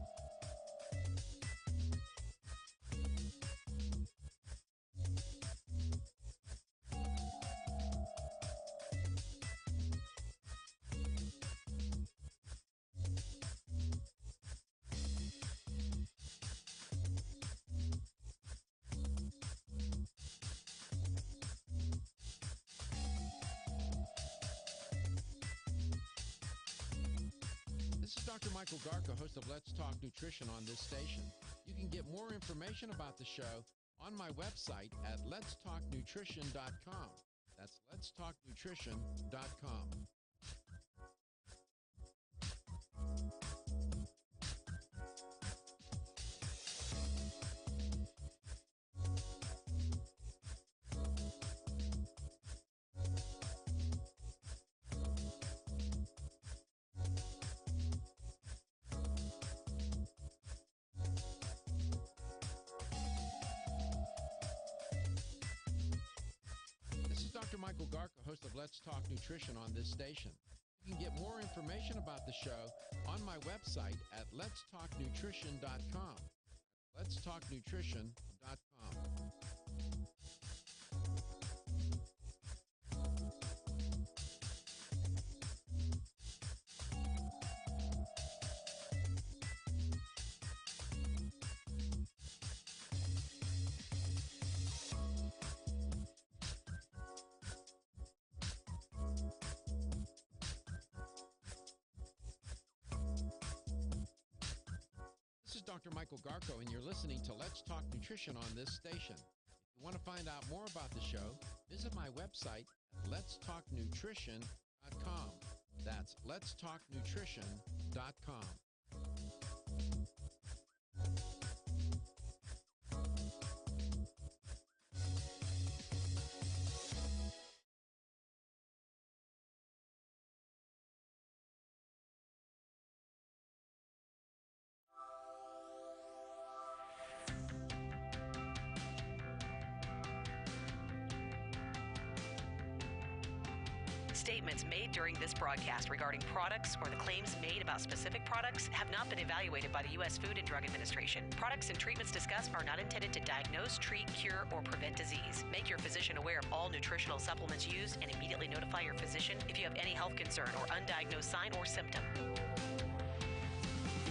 This is Dr. Michael Garko, host of Let's Talk Nutrition on this station. You can get more information about the show on my website at letstalknutrition.com. That's letstalknutrition.com. Dr. Michael Garko, host of Let's Talk Nutrition on this station. You can get more information about the show on my website at letstalknutrition.com. letstalknutrition.com. This is Dr. Michael Garko, and you're listening to Let's Talk Nutrition on this station. If you want to find out more about the show, visit my website at letstalknutrition.com. That's letstalknutrition.com. Statements made during this broadcast regarding products or the claims made about specific products have not been evaluated by the U.S. Food and Drug Administration. Products and treatments discussed are not intended to diagnose, treat, cure, or prevent disease. Make your physician aware of all nutritional supplements used and immediately notify your physician if you have any health concern or undiagnosed sign or symptom.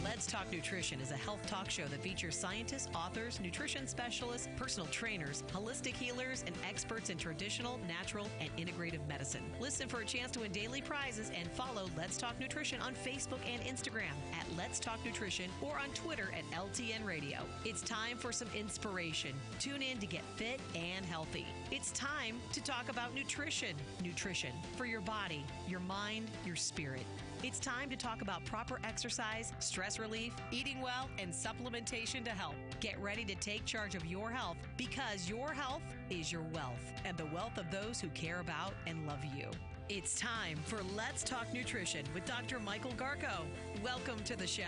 Let's Talk Nutrition is a health talk show that features scientists, authors, nutrition specialists, personal trainers, holistic healers, and experts in traditional, natural, and integrative medicine. Listen for a chance to win daily prizes and follow Let's Talk Nutrition on Facebook and Instagram at Let's Talk Nutrition or on Twitter at LTN Radio. It's time for some inspiration. Tune in to get fit and healthy. It's time to talk about nutrition. Nutrition for your body, your mind, your spirit. It's time to talk about proper exercise, stress relief, eating well, and supplementation to help. Get ready to take charge of your health because your health is your wealth and the wealth of those who care about and love you. It's time for Let's Talk Nutrition with Dr. Michael Garko. Welcome to the show.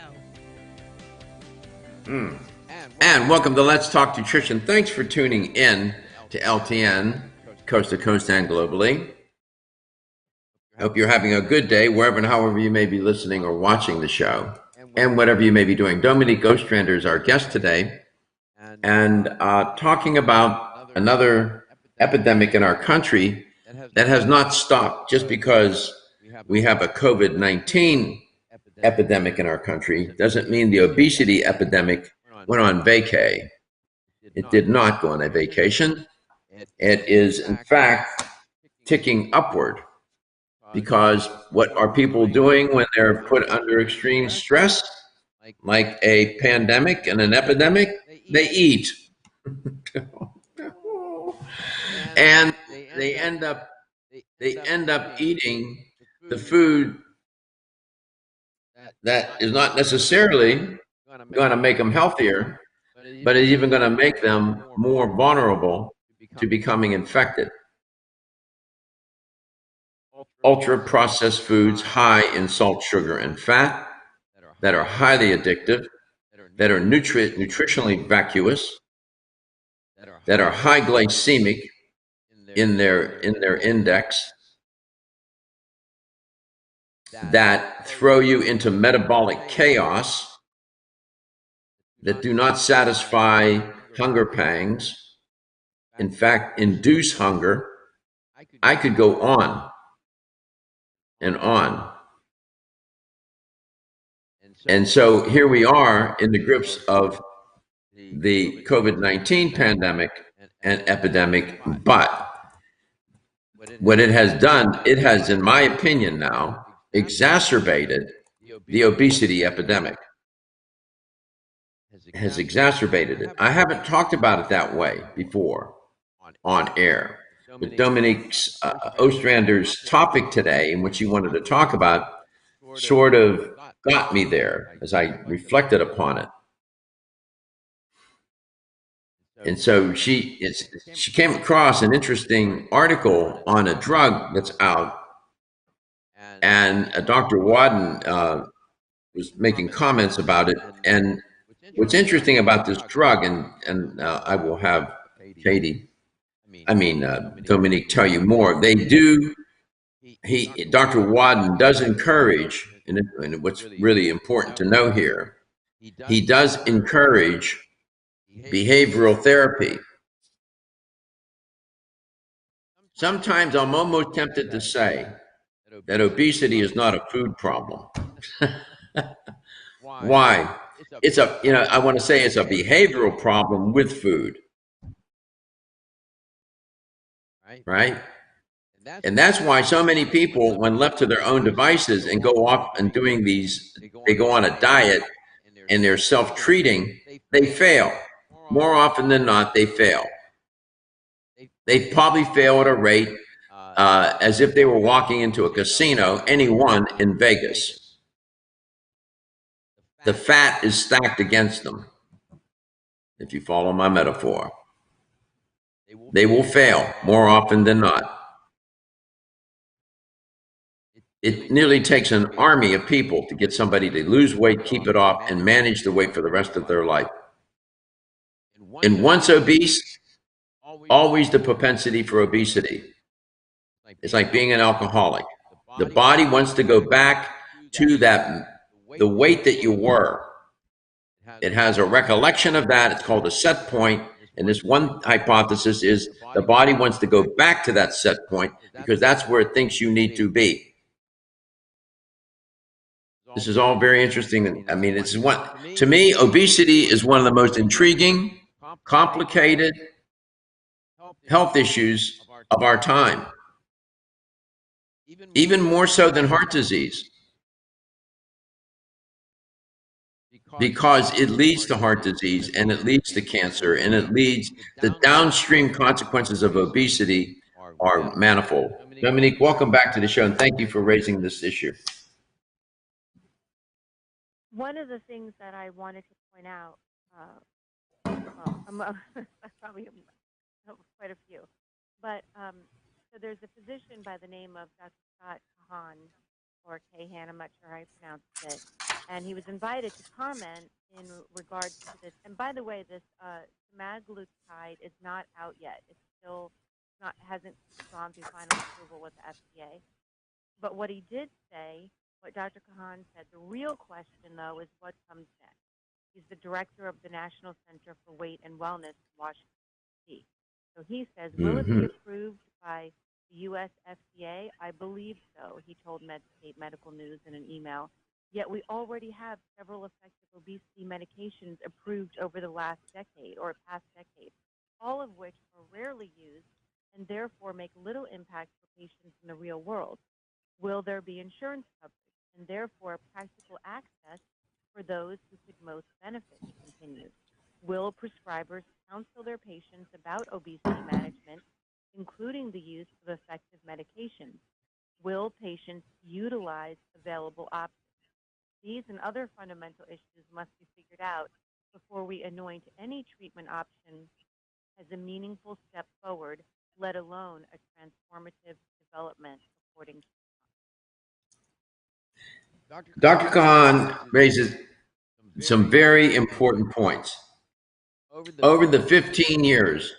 And welcome to Let's Talk Nutrition. Thanks for tuning in to LTN, coast to coast and globally. I hope you're having a good day wherever and however you may be listening or watching the show and whatever you may be doing. Dominique Ostrander is our guest today and talking about another epidemic in our country that has not stopped. Just because we have a COVID-19 epidemic in our country doesn't mean the obesity epidemic went on vacay. It did not go on a vacation. It is, in fact, ticking upward. Because what are people doing when they're put under extreme stress, like a pandemic and an epidemic? They eat. And they end up eating the food that is not necessarily going to make them healthier, but is even going to make them more vulnerable to becoming infected. Ultra-processed foods high in salt, sugar, and fat that are highly addictive, that are nutritionally vacuous, that are high glycemic in their index, that throw you into metabolic chaos, that do not satisfy hunger pangs, in fact, induce hunger. I could go on and on. And so here we are in the grips of the COVID-19 pandemic and epidemic, but what it has done, it has, in my opinion now, exacerbated the obesity epidemic. It has exacerbated it. I haven't talked about it that way before on air. But Dominique Ostrander's topic today, in which he wanted to talk about, sort of got me there as I reflected upon it. And so she came across an interesting article on a drug that's out, and Dr. Wadden was making comments about it. And what's interesting about this drug, and I will have Dominique tell you more. Dr. Wadden does encourage, and what's really important to know here, he does encourage behavioral therapy. Sometimes I'm almost tempted to say that obesity is not a food problem. Why? I want to say it's a behavioral problem with food. Right? And that's why so many people, when left to their own devices and go off and doing they go on a diet and they're self-treating, they fail. More often than not, they fail. They probably fail at a rate as if they were walking into a casino, any one in Vegas. The fat is stacked against them, if you follow my metaphor. They will fail more often than not. It nearly takes an army of people to get somebody to lose weight, keep it off, and manage the weight for the rest of their life. And once obese, always the propensity for obesity. It's like being an alcoholic. The body wants to go back to the weight that you were. It has a recollection of that. It's called a set point. And this one hypothesis is the body wants to go back to that set point because that's where it thinks you need to be. This is all very interesting. I mean, to me, obesity is one of the most intriguing, complicated health issues of our time, even more so than heart disease, because it leads to heart disease and it leads to cancer and the downstream consequences of obesity are manifold. Dominique, welcome back to the show and thank you for raising this issue. One of the things that I wanted to point out, I probably have quite a few, but so there's a physician by the name of Dr. Scott Kahan, or Kahan, I'm not sure how you pronounce it, and he was invited to comment in regards to this. And by the way, this semaglutide is not out yet. It's still hasn't gone through final approval with the FDA. But what he did say, what Dr. Kahan said, the real question, though, is what comes next. He's the director of the National Center for Weight and Wellness in Washington, D.C. So he says, will it be approved by the U.S. FDA? I believe so, he told Medscape Medical News in an email. Yet we already have several effective obesity medications approved over the last decade or past decade, all of which are rarely used and therefore make little impact for patients in the real world. Will there be insurance coverage and therefore practical access for those who could most benefit, he continues? Will prescribers counsel their patients about obesity management, including the use of effective medications? Will patients utilize available options? These and other fundamental issues must be figured out before we anoint any treatment option as a meaningful step forward, let alone a transformative development, according to Dr. Kahan raises some very important points. Over the 15 years,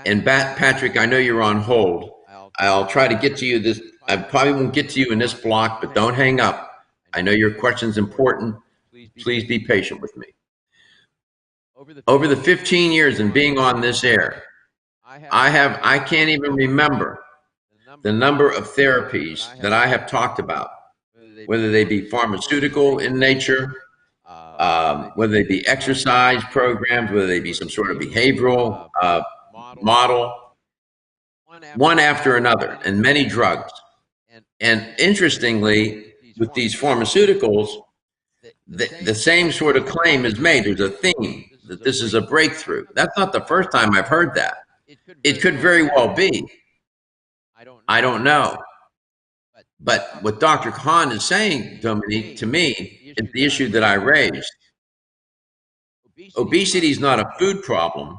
and Patrick, I know you're on hold. I'll try to get to you this. I probably won't get to you in this block, but don't hang up. I know your question's important. Please be patient with me. Over the 15 years and being on this air, I can't even remember the number of therapies that I have talked about, whether they be pharmaceutical in nature, whether they be exercise programs, whether they be some sort of behavioral model, one after another, and many drugs. And interestingly, with these pharmaceuticals, the same sort of claim is made. There's a theme that this is a breakthrough. That's not the first time I've heard that. It could very well be. I don't know. But what Dr. Kahan is saying, Dominique, to me, is the issue that I raised. Obesity is not a food problem.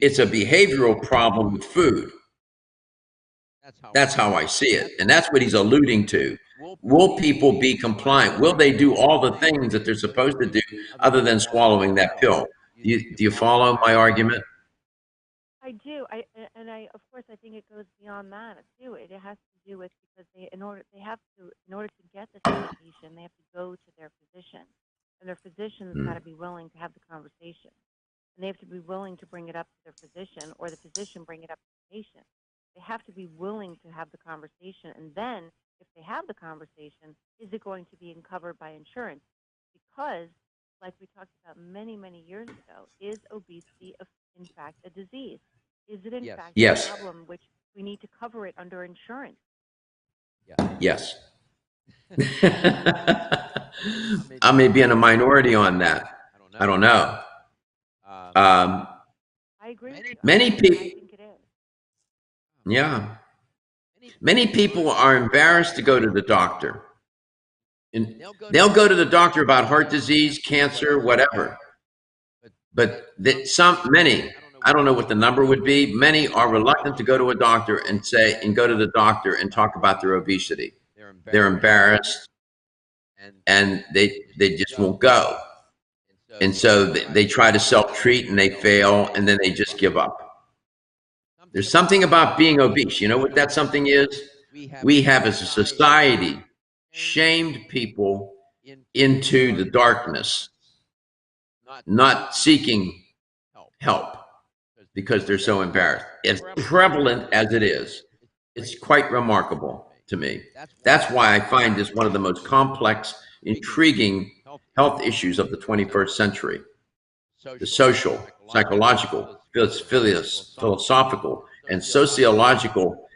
It's a behavioral problem with food. That's how I see it. And that's what he's alluding to. Will people be compliant? Will they do all the things that they're supposed to do other than swallowing that pill? Do you follow my argument? I do. Of course, I think it goes beyond that too. It has to do with because in order to get this medication, they have to go to their physician, and their physician's got to be willing to have the conversation, and they have to be willing to bring it up to their physician, or the physician bring it up to the patient. They have to be willing to have the conversation, and then if they have the conversation, is it going to be covered by insurance? Because, like we talked about many, many years ago, is obesity in fact a disease? Is it in fact a problem which we need to cover it under insurance? Yes. I may be in a minority on that. I don't know. I agree. Many people. Yeah. Many people are embarrassed to go to the doctor. And they'll go to the doctor about heart disease, cancer, whatever. But many, I don't know what the number would be, many are reluctant to go to a doctor and go to the doctor and talk about their obesity. They're embarrassed and they just won't go. And so they try to self-treat and they fail and then they just give up. There's something about being obese. You know what that something is? We have as a society shamed people into the darkness, not seeking help because they're so embarrassed. As prevalent as it is, it's quite remarkable to me. That's why I find this one of the most complex, intriguing health issues of the 21st century. The social, psychological, philosophical, and sociological,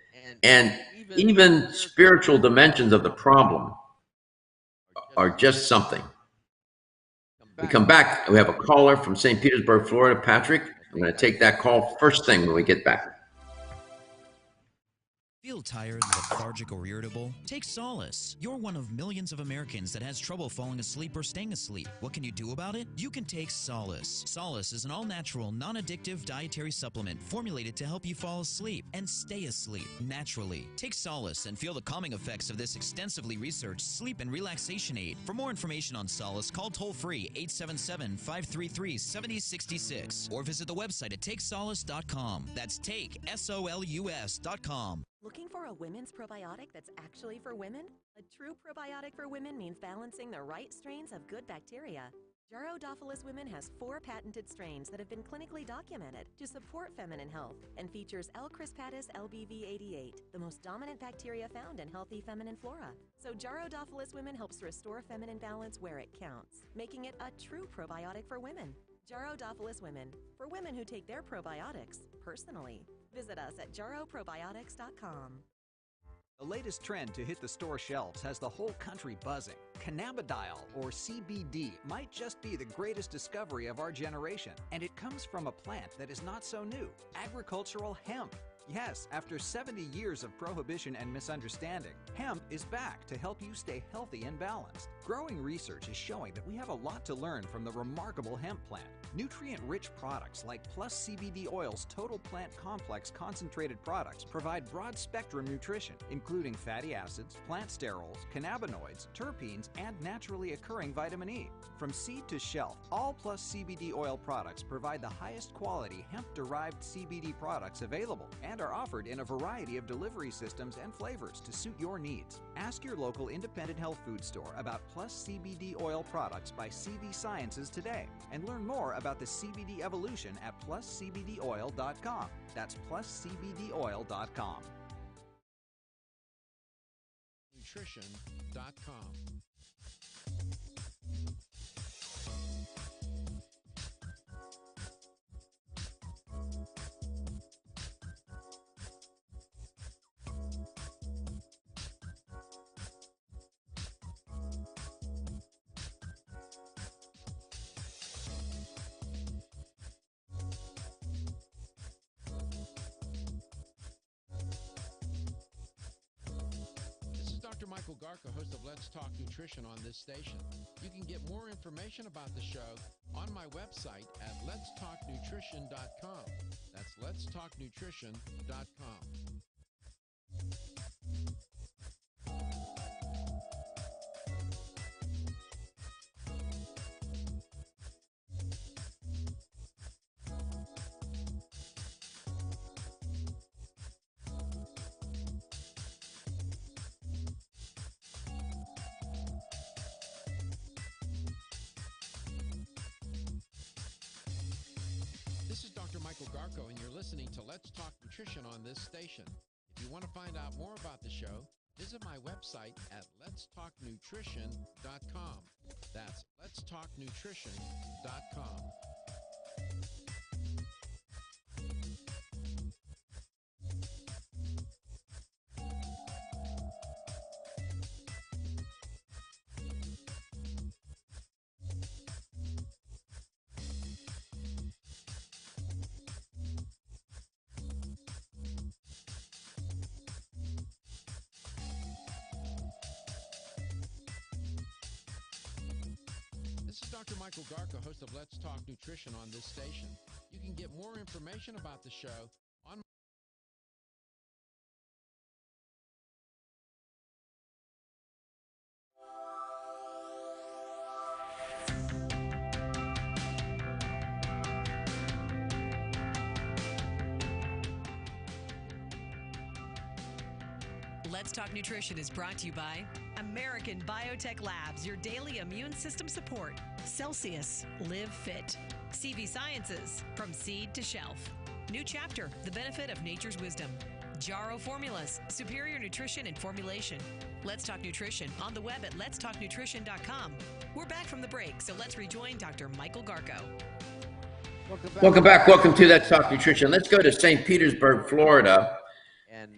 and even spiritual dimensions of the problem are just something. We come back, we have a caller from St. Petersburg, Florida. Patrick, I'm going to take that call first thing when we get back. Feel tired, lethargic, or irritable? Take Solace. You're one of millions of Americans that has trouble falling asleep or staying asleep. What can you do about it? You can take Solace. Solace is an all-natural, non-addictive dietary supplement formulated to help you fall asleep and stay asleep naturally. Take Solace and feel the calming effects of this extensively researched sleep and relaxation aid. For more information on Solace, call toll-free 877-533-7066 or visit the website at takesolace.com. That's TakeSolus.com. Looking for a women's probiotic that's actually for women? A true probiotic for women means balancing the right strains of good bacteria. Jarrodophilus Women has 4 patented strains that have been clinically documented to support feminine health and features L. crispatus LBV88, the most dominant bacteria found in healthy feminine flora. So Jarrodophilus Women helps restore feminine balance where it counts, making it a true probiotic for women. Jarrodophilus Women, for women who take their probiotics personally. Visit us at jarroprobiotics.com. The latest trend to hit the store shelves has the whole country buzzing. Cannabidiol, or CBD, might just be the greatest discovery of our generation, and it comes from a plant that is not so new, agricultural hemp. Yes, after 70 years of prohibition and misunderstanding, hemp is back to help you stay healthy and balanced. Growing research is showing that we have a lot to learn from the remarkable hemp plant. Nutrient-rich products like Plus CBD Oil's Total Plant Complex concentrated products provide broad-spectrum nutrition, including fatty acids, plant sterols, cannabinoids, terpenes, and naturally occurring vitamin E. From seed to shelf, all Plus CBD Oil products provide the highest quality hemp-derived CBD products available and are offered in a variety of delivery systems and flavors to suit your needs. Ask your local independent health food store about Plus CBD Oil products by CV Sciences today and learn more about the CBD evolution at pluscbdoil.com. That's pluscbdoil.com. Nutrition.com. Dr. Michael Garka, host of Let's Talk Nutrition on this station. You can get more information about the show on my website at letstalknutrition.com. That's letstalknutrition.com. This is Dr. Michael Garko, and you're listening to Let's Talk Nutrition on this station. If you want to find out more about the show, visit my website at letstalknutrition.com. That's letstalknutrition.com. This is Dr. Michael Garka, host of Let's Talk Nutrition on this station. You can get more information about the show on Let's Talk Nutrition is brought to you by American Biotech Labs, your daily immune system support. Celsius, live fit. CV Sciences, from seed to shelf. New chapter, the benefit of nature's wisdom. Jarrow Formulas, superior nutrition and formulation. Let's Talk Nutrition on the web at letstalknutrition.com. We're back from the break, so let's rejoin Dr. Michael Garko. Welcome back. Welcome to Let's Talk Nutrition. Let's go to St. Petersburg, Florida.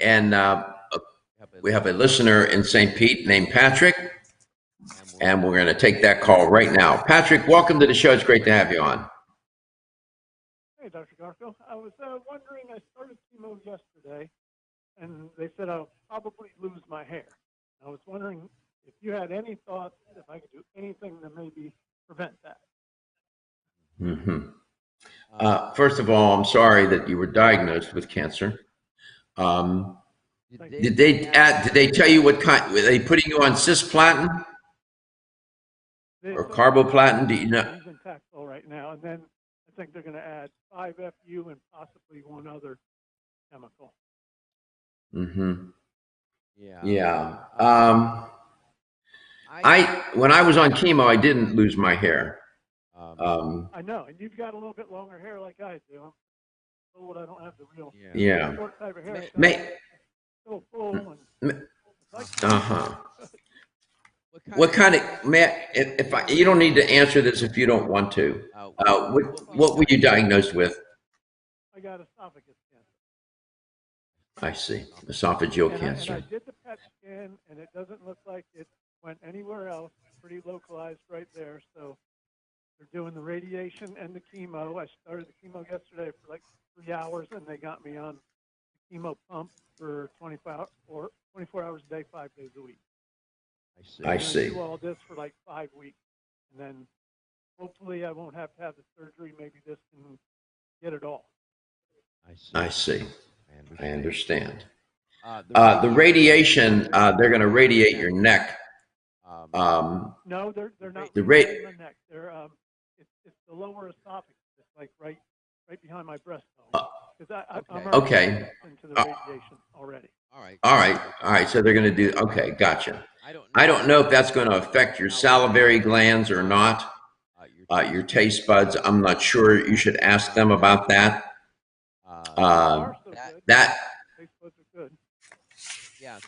And we have a listener in St. Pete named Patrick. And we're going to take that call right now. Patrick, welcome to the show. It's great to have you on. Hey, Dr. Garko. I was wondering, I started chemo yesterday, and they said I'll probably lose my hair. I was wondering if you had any thoughts, if I could do anything to maybe prevent that. First of all, I'm sorry that you were diagnosed with cancer. Did they tell you what kind? Were they putting you on cisplatin or carboplatin? Do you know? He's in Taxol right now, and then I think they're going to add 5-FU and possibly one other chemical. Yeah. When I was on chemo, I didn't lose my hair. I know, and you've got a little bit longer hair like I do. I'm old, I don't have the real short type of hair. So full and What kind of, you don't need to answer this if you don't want to. What were you diagnosed with? I got esophagus cancer. I see, esophageal And cancer. I did the PET scan, and it doesn't look like it went anywhere else. Pretty localized right there. So they're doing the radiation and the chemo. I started the chemo yesterday for like 3 hours, and they got me on the chemo pump for 24 hours a day, 5 days a week. I see. Do all this for like 5 weeks, and then hopefully I won't have to have the surgery. Maybe this can get it all. I see. I understand. The radiation, they're going to radiate your neck. No, they're not. The radiating my neck. They're it's the lower esophagus. It's like right behind my breastbone. Because I'm already into the radiation already. All right. So they're going to do. Okay, gotcha. I don't know if that's going to affect your salivary glands or not. Your taste buds. I'm not sure. You should ask them about that.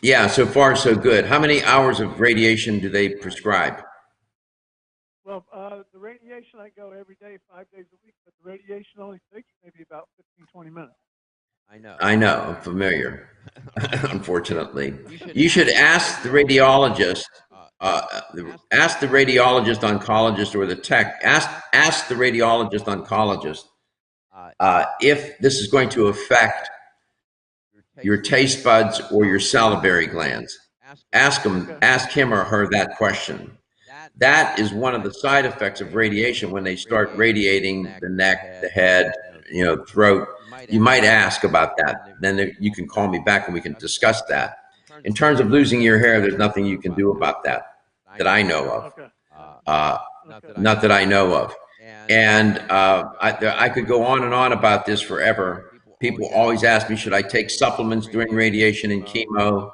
Yeah, so far so good. How many hours of radiation do they prescribe? Well, the radiation, I go every day, 5 days a week, but the radiation only takes maybe about 15, 20 minutes. I know, I'm familiar, unfortunately. You should ask the radiologist, ask the radiologist oncologist or the tech, ask the radiologist oncologist if this is going to affect your taste buds or your salivary glands. Ask him or her that question. That is one of the side effects of radiation when they start radiating the neck, the head, throat. You might ask about that. Then you can call me back and we can discuss that. In terms of losing your hair, there's nothing you can do about that I know of. Not that I know of. And I could go on and on about this forever. People always ask me, should I take supplements during radiation and chemo?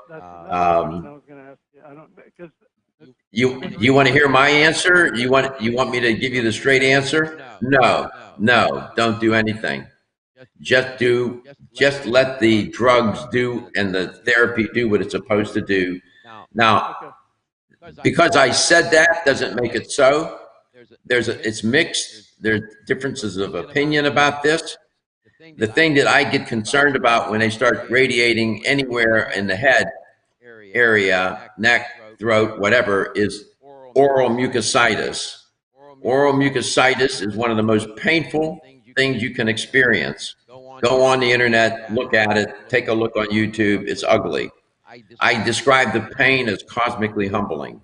You want to hear my answer? You want me to give you the straight answer? No, don't do anything. Just let the drugs do and the therapy do what it's supposed to do. Now, because I said that doesn't make it so. It's mixed. There's differences of opinion about this. The thing that I get concerned about when they start radiating anywhere in the head area, neck, throat, whatever, is oral mucositis. Oral mucositis is one of the most painful things you can experience. Go on the internet, look at it, take a look on YouTube. It's ugly. I describe the pain as cosmically humbling.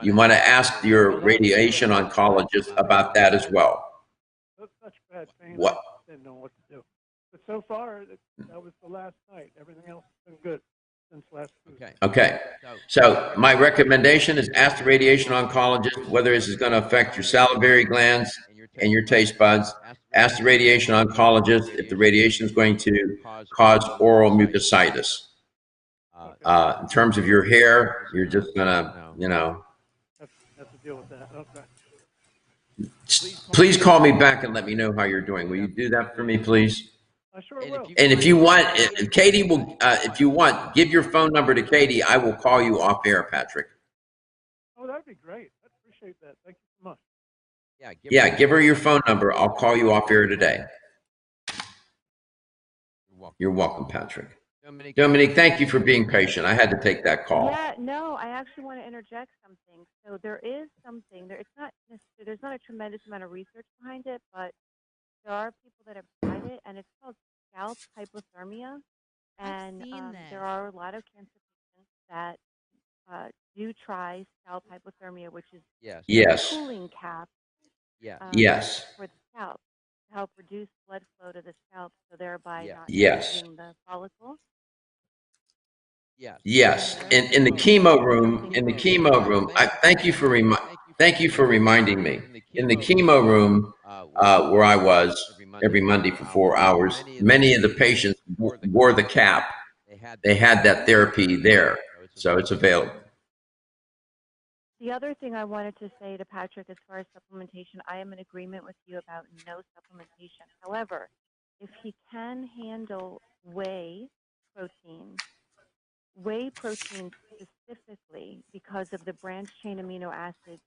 You want to ask your radiation oncologist about that as well. That's such bad pain. What? I didn't know what to do. But so far, that was the last night. Everything else has been good since last Tuesday. Okay. So my recommendation is ask the radiation oncologist whether this is going to affect your salivary glands and your taste buds. Ask the radiation oncologist if the radiation is going to cause oral mucositis. In terms of your hair, you're just gonna, Have to deal with that. Okay. Please call me back and let me know how you're doing. Will you do that for me, please? I sure will. And if you want, if Katie will, if you want, give your phone number to Katie. I will call you off air, Patrick. Oh, that'd be great. I appreciate that. Thank you so much. Yeah, give her your phone number. I'll call you off air today. You're welcome, Patrick. Dominique, thank you for being patient. I had to take that call. Yeah, no, I actually want to interject something. So there is something there. It's not necessarily, there's not a tremendous amount of research behind it, but there are people that have tried it, and it's called scalp hypothermia. And there are a lot of cancer patients that do try scalp hypothermia, which is Yes. a cooling cap Yes. for the scalp to help reduce blood flow to the scalp, so thereby not Yes. damaging the follicle. Yes. In the chemo room, I thank you for reminding me. In the chemo room where I was every Monday for 4 hours, many of the patients wore the cap. They had that therapy there, so it's available. The other thing I wanted to say to Patrick, as far as supplementation, I am in agreement with you about no supplementation. However, if he can handle whey protein specifically, because of the branched chain amino acids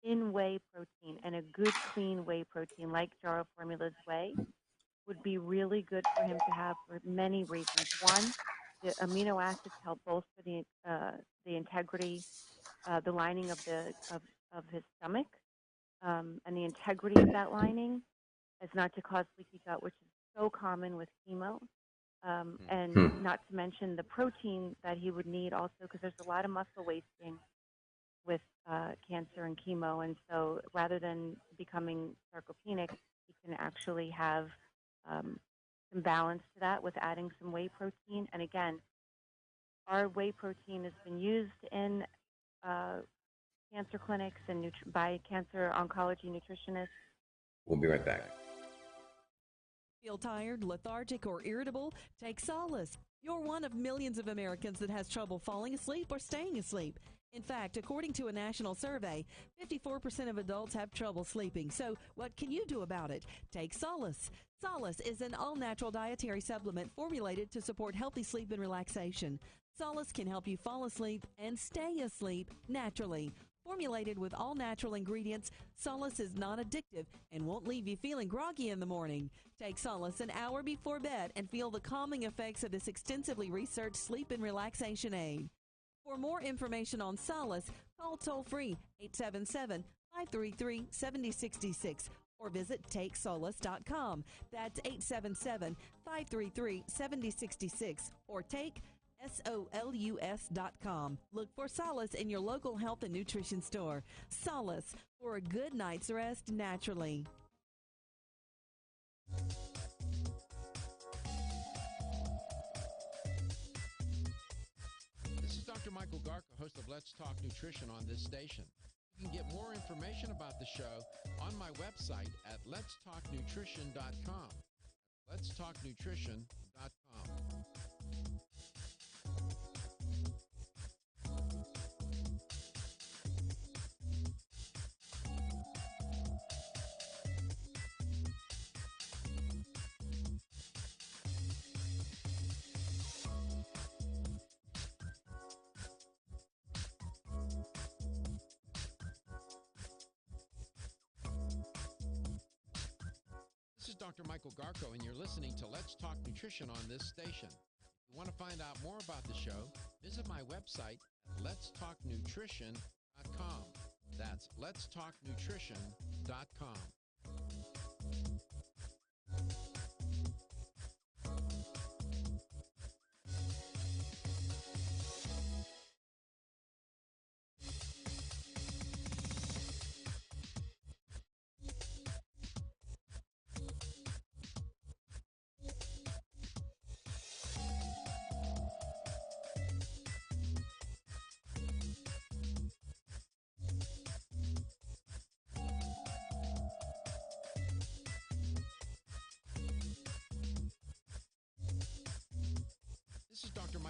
in whey protein, and a good clean whey protein like Jarrow Formula's whey would be really good for him to have for many reasons. One, the amino acids help bolster the integrity, the lining of his stomach, and the integrity of that lining, as not to cause leaky gut, which is so common with chemo. And not to mention the protein that he would need also, because there's a lot of muscle wasting with cancer and chemo. And so rather than becoming sarcopenic, he can actually have some balance to that with adding some whey protein. And again, our whey protein has been used in cancer clinics and by cancer oncology nutritionists. We'll be right back. Feel tired, lethargic, or irritable? Take Solace. You're one of millions of Americans that has trouble falling asleep or staying asleep. In fact, according to a national survey, 54% of adults have trouble sleeping. So what can you do about it? Take Solace. Solace is an all-natural dietary supplement formulated to support healthy sleep and relaxation. Solace can help you fall asleep and stay asleep naturally. Formulated with all natural ingredients, Solace is non-addictive and won't leave you feeling groggy in the morning. Take Solace an hour before bed and feel the calming effects of this extensively researched sleep and relaxation aid. For more information on Solace, call toll-free 877-533-7066 or visit TakeSolace.com. That's 877-533-7066 or take SOLUS.com. Look for Solace in your local health and nutrition store. Solace, for a good night's rest naturally. This is Dr. Michael Garka, host of Let's Talk Nutrition on this station. You can get more information about the show on my website at letstalknutrition.com. letstalknutrition.com. This is Dr. Michael Garko, and you're listening to Let's Talk Nutrition on this station. If you want to find out more about the show, visit my website at letstalknutrition.com. That's letstalknutrition.com.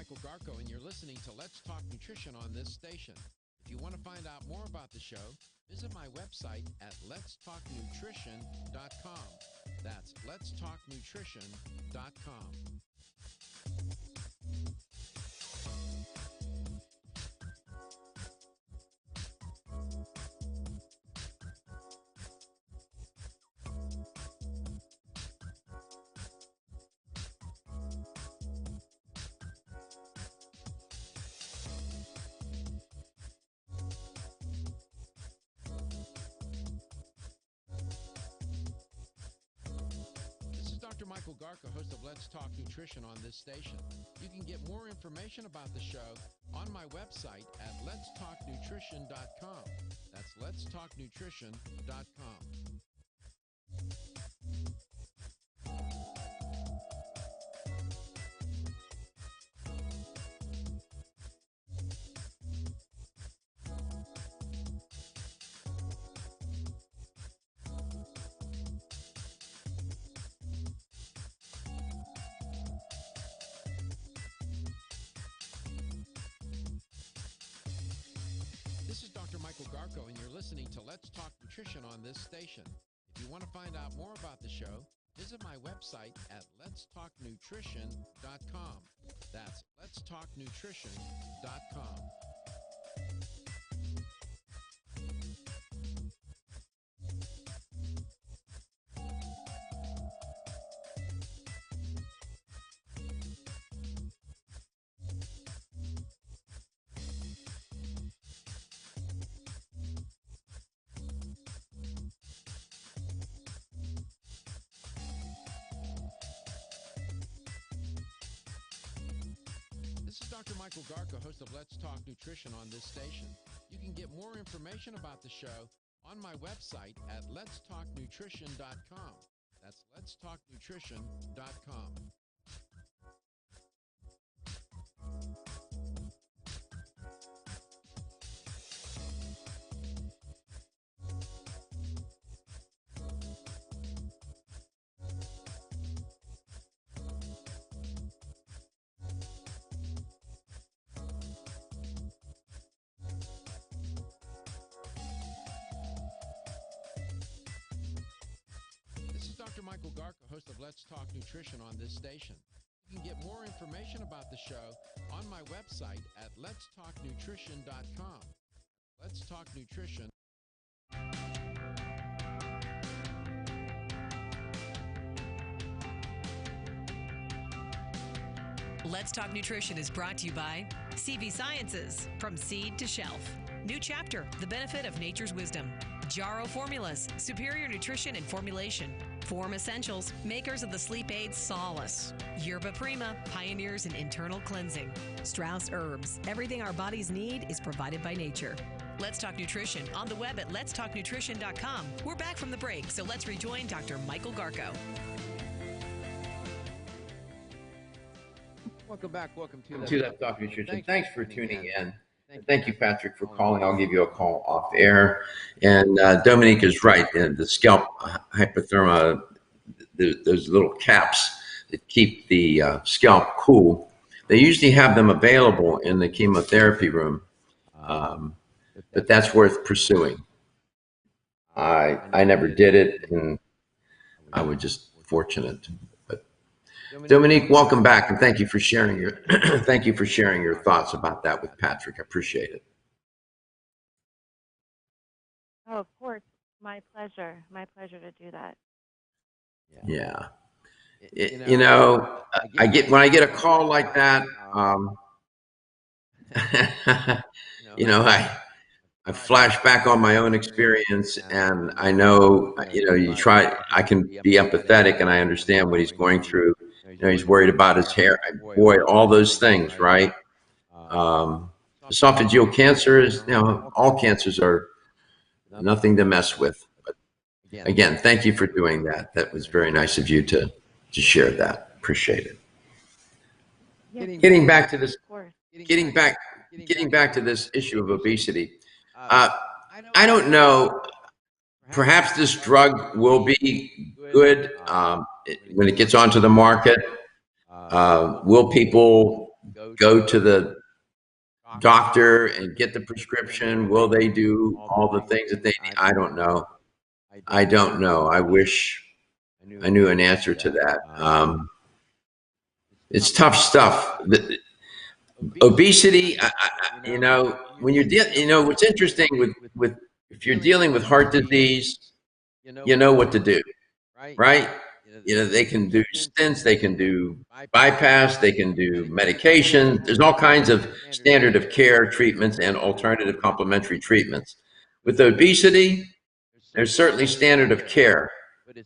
Michael Garko, and you're listening to Let's Talk Nutrition on this station. If you want to find out more about the show, visit my website at letstalknutrition.com. That's letstalknutrition.com. Dr. Michael Garko, host of Let's Talk Nutrition on this station. You can get more information about the show on my website at letstalknutrition.com. That's letstalknutrition.com. This is Dr. Michael Garko, and you're listening to Let's Talk Nutrition on this station. If you want to find out more about the show, visit my website at letstalknutrition.com. That's letstalknutrition.com. This is Dr. Michael Garko, host of Let's Talk Nutrition on this station. You can get more information about the show on my website at letstalknutrition.com. That's letstalknutrition.com. Dr. Michael Garko, host of Let's Talk Nutrition on this station. You can get more information about the show on my website at letstalknutrition.com. Let's Talk Nutrition. Let's Talk Nutrition is brought to you by CV Sciences, from seed to shelf. New chapter, the benefit of nature's wisdom. Jarrow Formulas, superior nutrition and formulation. Form Essentials, makers of the sleep aid Solace. Yerba Prima, pioneers in internal cleansing. Strauss Herbs, everything our bodies need is provided by nature. Let's Talk Nutrition on the web at letstalknutrition.com. We're back from the break, so let's rejoin Dr. Michael Garko. Welcome back. Welcome to Let's Talk Nutrition. Thanks for tuning in. Thank you, Patrick, for calling. I'll give you a call off air. And Dominique is right. The scalp hypothermia, those little caps that keep the scalp cool, they usually have them available in the chemotherapy room, but that's worth pursuing. I never did it, and I was just fortunate. But Dominique, welcome back, and thank you for sharing your thank you for sharing your thoughts about that with Patrick. I appreciate it. Oh, of course. My pleasure. My pleasure to do that. Yeah. You know, I get when I get a call like that, you know, I flash back on my own experience, and I know, you know, I can be empathetic, and I understand what he's going through. You know, he's worried about his hair, boy, all those things, right? Esophageal cancer is, you know, all cancers are nothing to mess with. But again, thank you for doing that. That was very nice of you to share that. Appreciate it. Getting back to this issue of obesity. I don't know. Perhaps this drug will be good when it gets onto the market. Will people go to the doctor and get the prescription? Will they do all the things that they need? I don't know. I don't know. I wish I knew an answer to that. It's tough stuff. Obesity, when you're what's interesting with if you're dealing with heart disease, you know what to do, right? They can do stents, they can do bypass, they can do medication. There's all kinds of standard of care treatments and alternative complementary treatments. With obesity, there's certainly standard of care,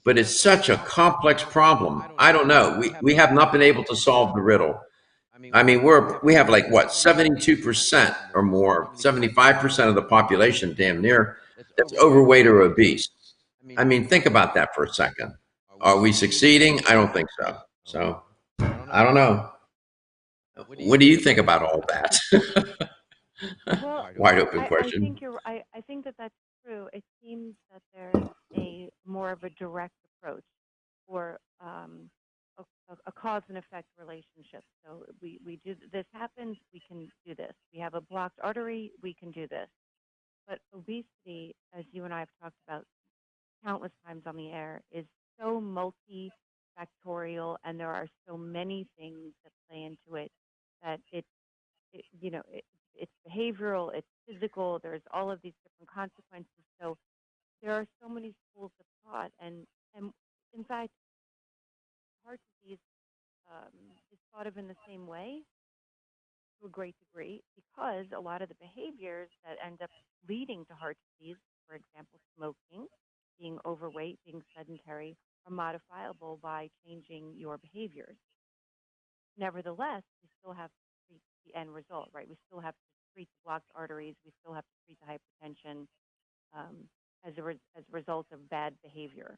but it's such a complex problem. I don't know. We have not been able to solve the riddle. I mean, we have like what, 72% or more, 75% of the population, damn near, that's overweight or obese. I mean, think about that for a second. Are we succeeding? I don't think so. So, I don't know. What do you think about all that? Well, Wide open question. I think that that's true. It seems that there's a more of a direct approach or a cause and effect relationship. So we do this happens, we can do this. We have a blocked artery, we can do this. But obesity, as you and I have talked about countless times on the air, is so multifactorial, and there are so many things that play into it that it's behavioral, it's physical. There's all of these different consequences. So there are so many schools of thought, and in fact, heart disease is thought of in the same way to a great degree, because a lot of the behaviors that end up leading to heart disease, for example, smoking, being overweight, being sedentary, are modifiable by changing your behaviors. Nevertheless, we still have to treat the end result, right? We still have to treat the blocked arteries. We still have to treat the hypertension as a result of bad behavior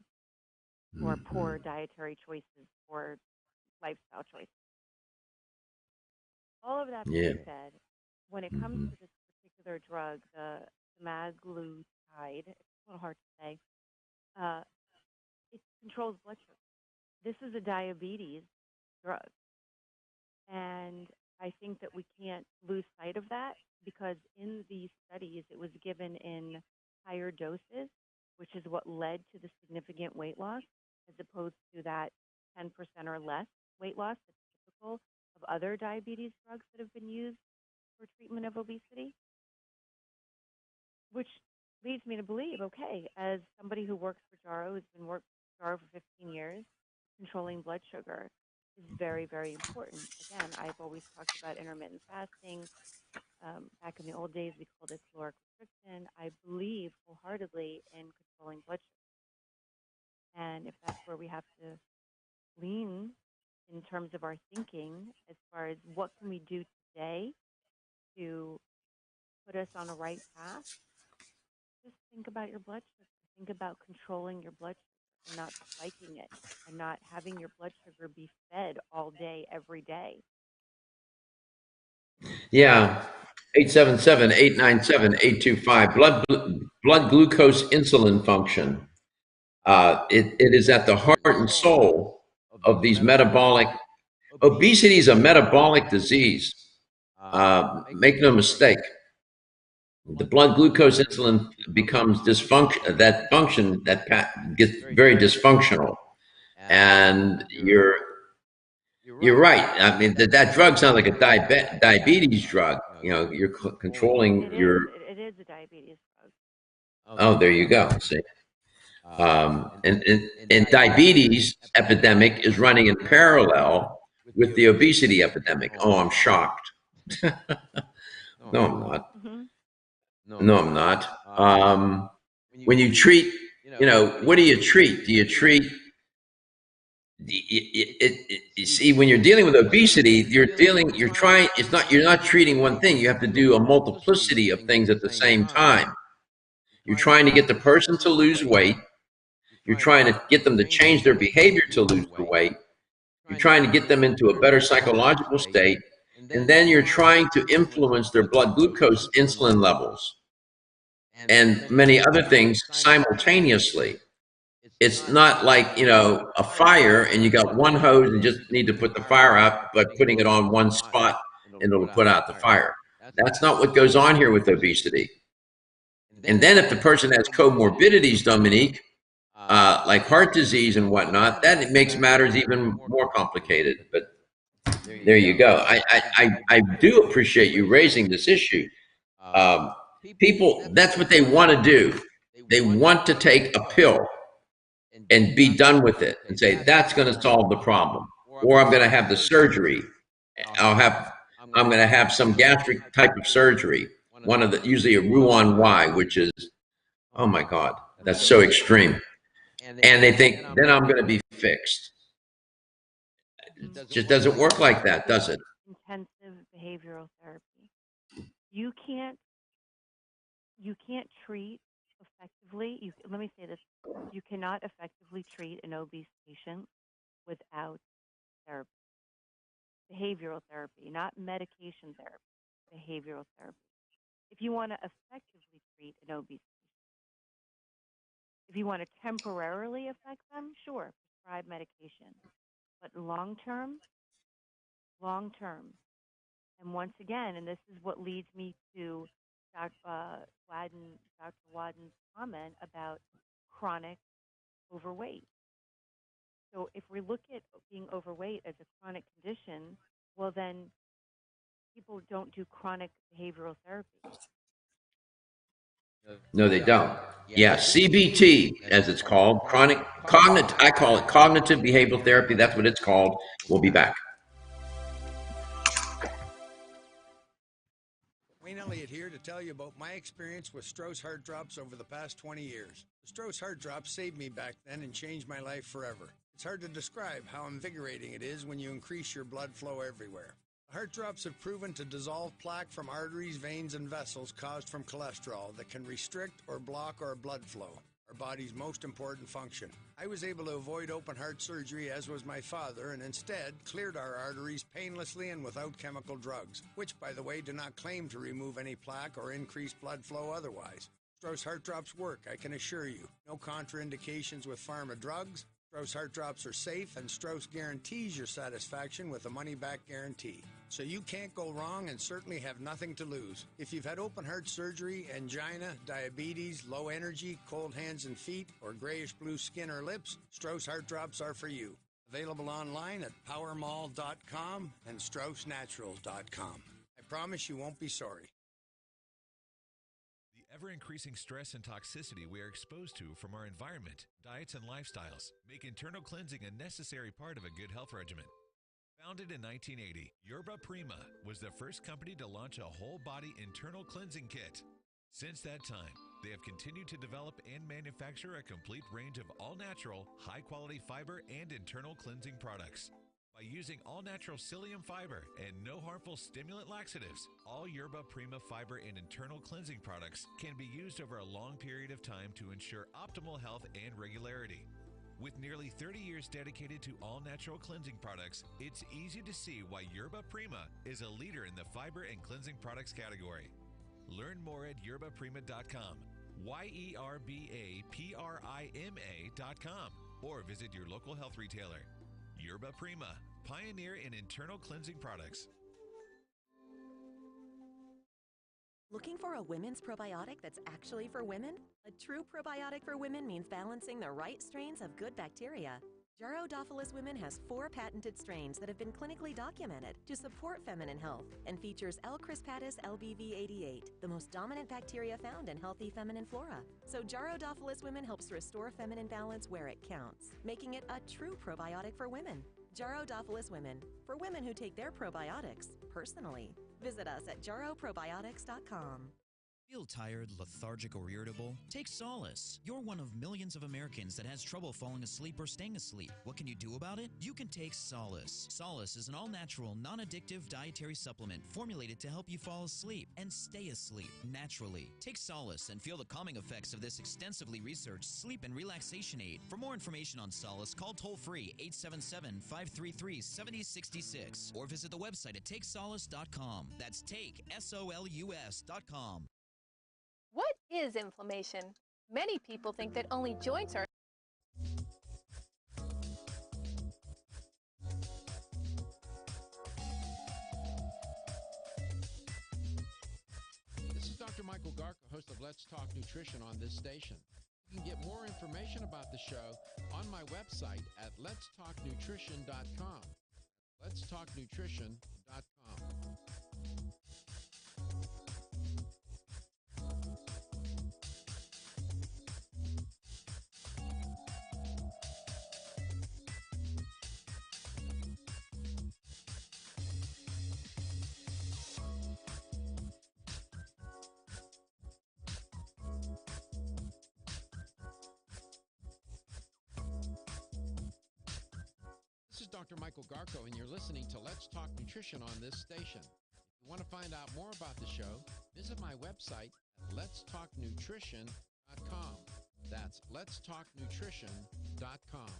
or poor dietary choices or lifestyle choices. All of that being said, when it comes to this particular drug, the semaglutide, it's a little hard to say, it controls blood sugar. This is a diabetes drug. And I think that we can't lose sight of that, because in these studies, it was given in higher doses, which is what led to the significant weight loss, as opposed to that 10% or less weight loss that's typical of other diabetes drugs that have been used for treatment of obesity, which leads me to believe, okay, as somebody who works for Jarrow, who's been working for Jarrow for 15 years, controlling blood sugar is very, very important. Again, I've always talked about intermittent fasting. Back in the old days, we called it caloric restriction. I believe wholeheartedly in controlling blood sugar. And if that's where we have to lean in terms of our thinking, as far as what can we do today to put us on a right path, just think about your blood sugar. Think about controlling your blood sugar and not spiking it, and not having your blood sugar be fed all day, every day. Yeah. 877-897-825. Blood glucose insulin function. It is at the heart and soul of these metabolic. Obesity is a metabolic disease. Make no mistake. The blood glucose insulin becomes dysfunction. That function gets very dysfunctional, and you're right. I mean, that drug sounds like a diabetes drug. You're controlling your. It is a diabetes drug. Oh, there you go. See, and diabetes epidemic is running in parallel with the obesity epidemic. Oh, I'm shocked. No, I'm not. No, I'm not. When you treat, what do you treat? Do you treat? You see, when you're dealing with obesity, you're not treating one thing. You have to do a multiplicity of things at the same time. You're trying to get the person to lose weight. You're trying to get them to change their behavior to lose the weight. You're trying to get them into a better psychological state. And then you're trying to influence their blood glucose insulin levels and many other things simultaneously. It's not like, a fire and you got one hose and just need to put the fire out by putting it on one spot and it'll put out the fire. That's not what goes on here with obesity. And then if the person has comorbidities, Dominique, like heart disease and whatnot, that makes matters even more complicated. But there you go. I do appreciate you raising this issue. People, that's what they want to do. They want to take a pill and be done with it and say, that's going to solve the problem. Or I'm going to have the surgery. I'm going to have some gastric type of surgery. Usually a Roux-en Y, which is, oh my God, that's so extreme. And they think, then I'm going to be fixed. It just doesn't work like that, does it? Intensive behavioral therapy. You can't treat effectively. Let me say this: you cannot effectively treat an obese patient without therapy, behavioral therapy, not medication therapy. Behavioral therapy. If you want to effectively treat an obese patient, if you want to temporarily affect them, sure, prescribe medication. But long term, and once again, and this is what leads me to Dr. Wadden's comment about chronic overweight. So if we look at being overweight as a chronic condition, well then people don't do chronic behavioral therapy. No, they don't. Yeah, CBT, as it's called, I call it cognitive behavioral therapy. That's what it's called. We'll be back. Wayne Elliott here to tell you about my experience with Strauss Heart Drops over the past 20 years. The Strauss Heart Drops saved me back then and changed my life forever. It's hard to describe how invigorating it is when you increase your blood flow everywhere. The Heart Drops have proven to dissolve plaque from arteries, veins, and vessels caused from cholesterol that can restrict or block our blood flow, our body's most important function. I was able to avoid open heart surgery, as was my father, and instead cleared our arteries painlessly and without chemical drugs, which, by the way, do not claim to remove any plaque or increase blood flow otherwise. Strauss Heart Drops work, I can assure you. No contraindications with pharma drugs. Strauss Heart Drops are safe, and Strauss guarantees your satisfaction with a money-back guarantee. So you can't go wrong and certainly have nothing to lose. If you've had open heart surgery, angina, diabetes, low energy, cold hands and feet, or grayish-blue skin or lips, Strauss Heart Drops are for you. Available online at powermall.com and straussnaturals.com. I promise you won't be sorry. Ever-increasing stress and toxicity we are exposed to from our environment, diets, and lifestyles make internal cleansing a necessary part of a good health regimen. Founded in 1980, Yerba Prima was the first company to launch a whole-body internal cleansing kit. Since that time, they have continued to develop and manufacture a complete range of all-natural, high-quality fiber and internal cleansing products. By using all-natural psyllium fiber and no harmful stimulant laxatives, all Yerba Prima fiber and internal cleansing products can be used over a long period of time to ensure optimal health and regularity. With nearly 30 years dedicated to all-natural cleansing products, it's easy to see why Yerba Prima is a leader in the fiber and cleansing products category. Learn more at yerbaprima.com, YERBAPRIMA.com, or visit your local health retailer. Yerba Prima, pioneer in internal cleansing products. Looking for a women's probiotic that's actually for women? A true probiotic for women means balancing the right strains of good bacteria. Gyrodophilis Women has 4 patented strains that have been clinically documented to support feminine health and features L. crispatus LBV88, the most dominant bacteria found in healthy feminine flora. So Gyrodophilis Women helps restore feminine balance where it counts, making it a true probiotic for women. Gyrodophilis Women, for women who take their probiotics personally. Visit us at gyroprobiotics.com. Feel tired, lethargic, or irritable? Take Solace. You're one of millions of Americans that has trouble falling asleep or staying asleep. What can you do about it? You can take Solace. Solace is an all-natural, non-addictive dietary supplement formulated to help you fall asleep and stay asleep naturally. Take Solace and feel the calming effects of this extensively researched sleep and relaxation aid. For more information on Solace, call toll-free 877-533-7066 or visit the website at takesolace.com. That's TakeSolus.com. What is inflammation? Many people think that only joints are host of Let's Talk Nutrition on this station. You can get more information about the show on my website at letstalknutrition.com. letstalknutrition.com. This is Dr. Michael Garko, and you're listening to Let's Talk Nutrition on this station. If you want to find out more about the show, visit my website at letstalknutrition.com. That's letstalknutrition.com.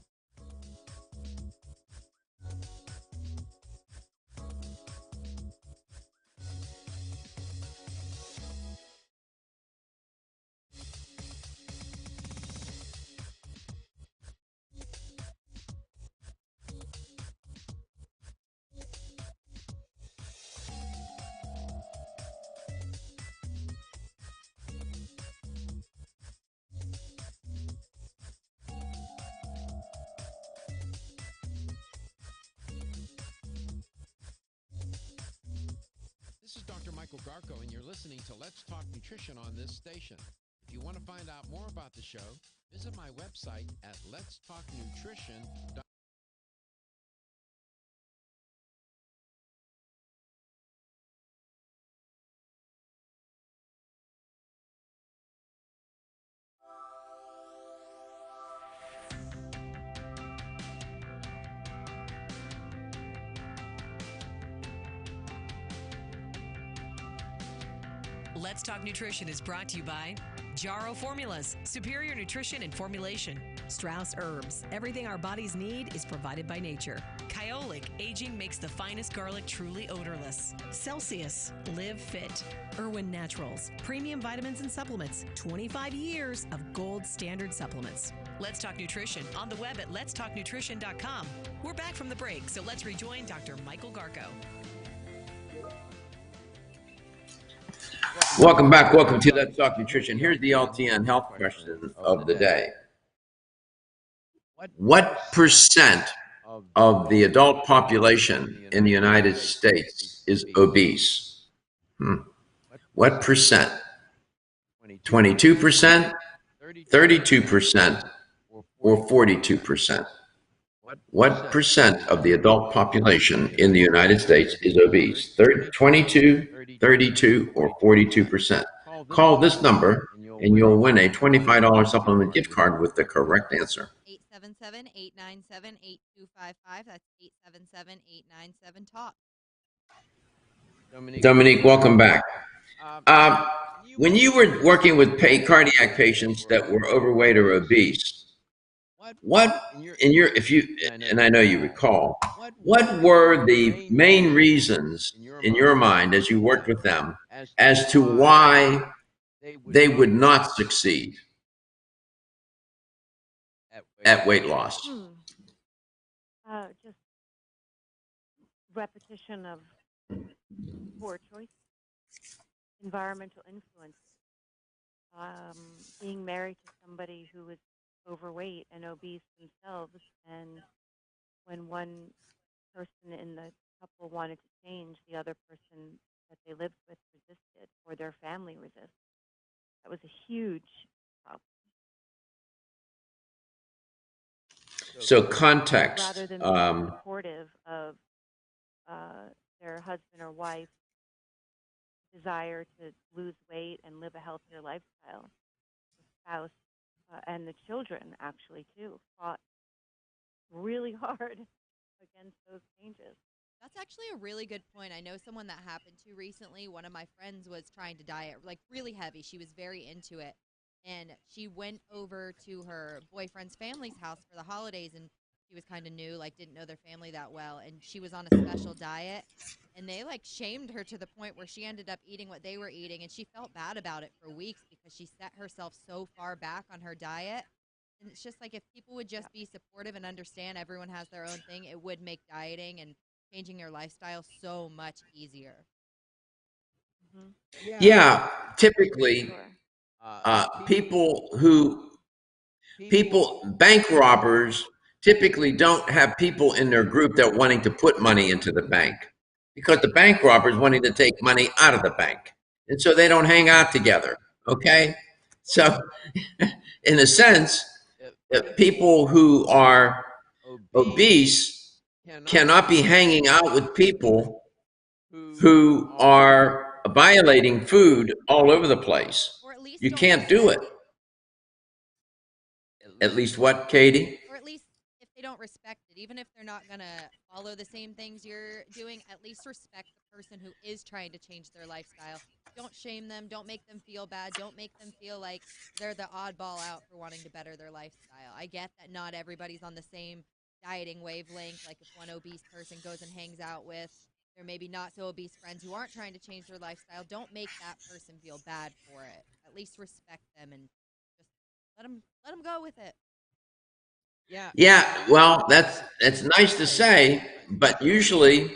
This is Dr. Michael Garko, and you're listening to Let's Talk Nutrition on this station. If you want to find out more about the show, visit my website at letstalknutrition.com. Let's Talk Nutrition is brought to you by Jarrow Formulas, superior nutrition and formulation. Strauss Herbs, everything our bodies need is provided by nature. Kyolic, aging makes the finest garlic truly odorless. Celsius, live fit. Irwin Naturals, premium vitamins and supplements. 25 years of gold standard supplements. Let's Talk Nutrition on the web at letstalknutrition.com. We're back from the break, so let's rejoin Dr. Michael Garko. Welcome back. Welcome to Let's Talk Nutrition. Here's the LTN health question of the day. What percent of the adult population in the United States is obese? What percent? 22%, 32%, or 42%? What percent of the adult population in the United States is obese? 22, 32, or 42%? Call this number and you'll win a $25 supplement gift card with the correct answer. 877-897-8255. That's 877-897-TALK. Dominique, welcome back. When you were working with cardiac patients that were overweight or obese, what and I know you recall, what were the main reasons in your mind as you worked with them as to why they would not succeed at weight loss? Just repetition of poor choice, environmental influence, being married to somebody who was overweight and obese themselves, and when one person in the couple wanted to change, the other person that they lived with resisted, or their family resisted. That was a huge problem. So context. Rather than being supportive of their husband or wife desire to lose weight and live a healthier lifestyle, the spouse and the children actually too fought really hard against those changes. That's actually a really good point. I know someone that happened to recently. One of my friends was trying to diet like really heavy. She was very into it. And she went over to her boyfriend's family's house for the holidays, and she was kind of new, like didn't know their family that well. And she was on a special diet, and they like shamed her to the point where she ended up eating what they were eating. And she felt bad about it for weeks because she set herself so far back on her diet. And it's just like if people would just be supportive and understand everyone has their own thing, it would make dieting and changing your lifestyle so much easier. Yeah, typically bank robbers typically don't have people in their group that are wanting to put money into the bank, because the bank robbers wanting to take money out of the bank. And so they don't hang out together. Okay. So in a sense, people who are obese cannot be hanging out with people who are violating food all over the place. You can't do it. At least what, Katie? Or at least if they don't respect it, even if they're not going to follow the same things you're doing, at least respect the person who is trying to change their lifestyle. Don't shame them. Don't make them feel bad. Don't make them feel like they're the oddball out for wanting to better their lifestyle. I get that not everybody's on the same dieting wavelength. Like if one obese person goes and hangs out with their maybe not so obese friends who aren't trying to change their lifestyle, don't make that person feel bad for it. At least respect them and just let them go with it. Yeah, well, that's nice to say, but usually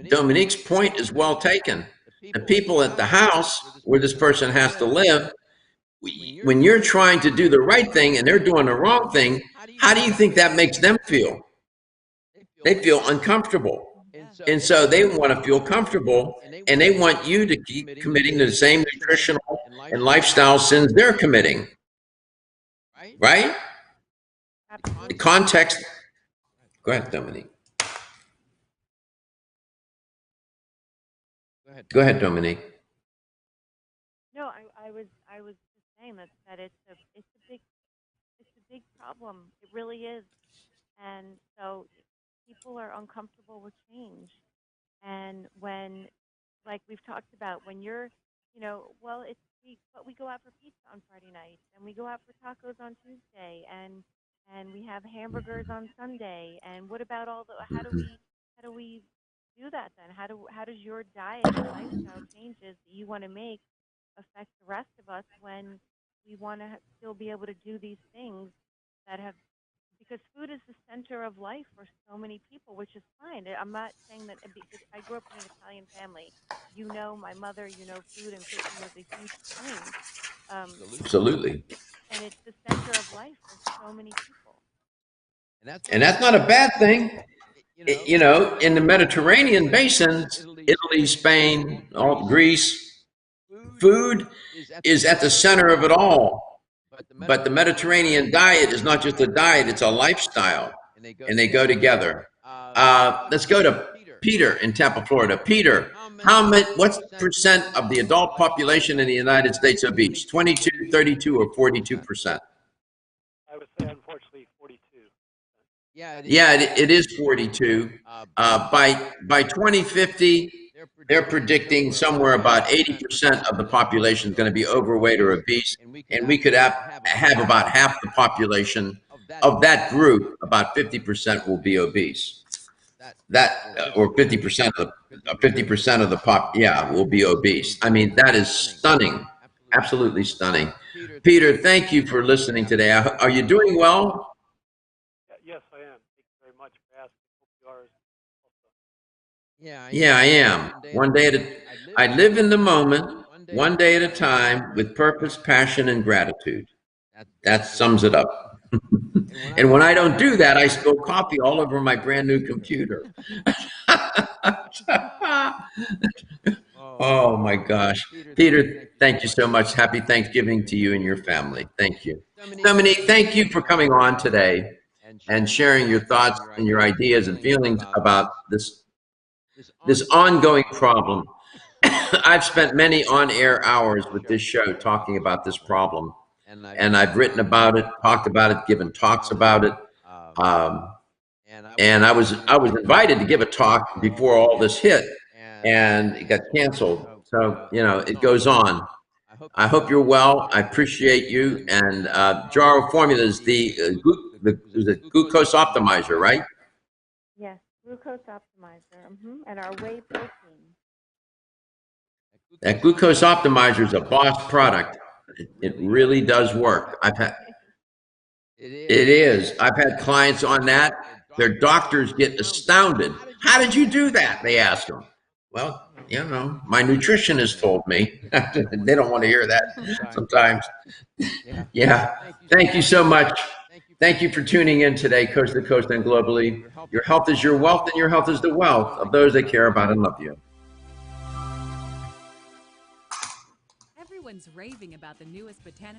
Dominique's point is well taken. The people at the house where this person has to live, when you're trying to do the right thing and they're doing the wrong thing, how do you think that makes them feel? They feel uncomfortable. And so they want to feel comfortable, and they want you to keep committing to the same nutritional and lifestyle sins they're committing. Right? The context. Go ahead, Dominique. Go ahead, Dominique. No, I was just saying that it's a big problem. It really is, and so people are uncomfortable with change. And when, like we've talked about, when you're, well, but we go out for pizza on Friday night, and we go out for tacos on Tuesday, and we have hamburgers on Sunday. And what about all the? How do we do that then? How does your diet and lifestyle changes that you want to make affect the rest of us when we want to still be able to do these things that have? Because food is the center of life for so many people, which is fine. I'm not saying that. I grew up in an Italian family. My mother. Food and cooking was a huge thing. Absolutely. And it's the center of life for so many people. And that's not a bad thing. In the Mediterranean basin, Italy, Spain, Greece, food is at the center of it all. But the Mediterranean diet is not just a diet, it's a lifestyle. And they go together. Let's go to Peter in Tampa, Florida. Peter, what's the percent of the adult population in the United States obese? 22, 32, or 42%? I would say, unfortunately, 42. Yeah, it is 42. By 2050, they're predicting somewhere about 80% of the population is going to be overweight or obese, and we could have about half the population of that group. About 50% will be obese. Or 50% of the pop, will be obese. I mean, that is stunning, absolutely stunning. Peter, thank you for listening today. Are you doing well? Yes, I am. Thank you very much for asking. Yeah, I am. One day I live in the moment, one day at a time, with purpose, passion, and gratitude. That sums it up. And when I don't do that, I spill coffee all over my brand new computer. Oh my gosh. Peter, thank you so much. Happy Thanksgiving to you and your family. Thank you. Dominique, thank you for coming on today and sharing your thoughts and your ideas and feelings about this ongoing problem. I've spent many on-air hours with this show talking about this problem. And I've written about it, talked about it, given talks about it. And I was invited to give a talk before all this hit, and it got canceled. So, it goes on. I hope you're well. I appreciate you. And Jaro Formula is the glucose optimizer, right? Yes, glucose optimizer, and our whey protein. That glucose optimizer is a boss product. It really does work. It is. I've had clients on that. Their doctors get astounded. How did you do that? They ask them. Well, you know, my nutritionist told me. They don't want to hear that sometimes. Yeah. Thank you so much. Thank you for tuning in today, Coast to Coast and globally. Your health is your wealth, and your health is the wealth of those that care about and love you. Everyone's raving about the newest botanical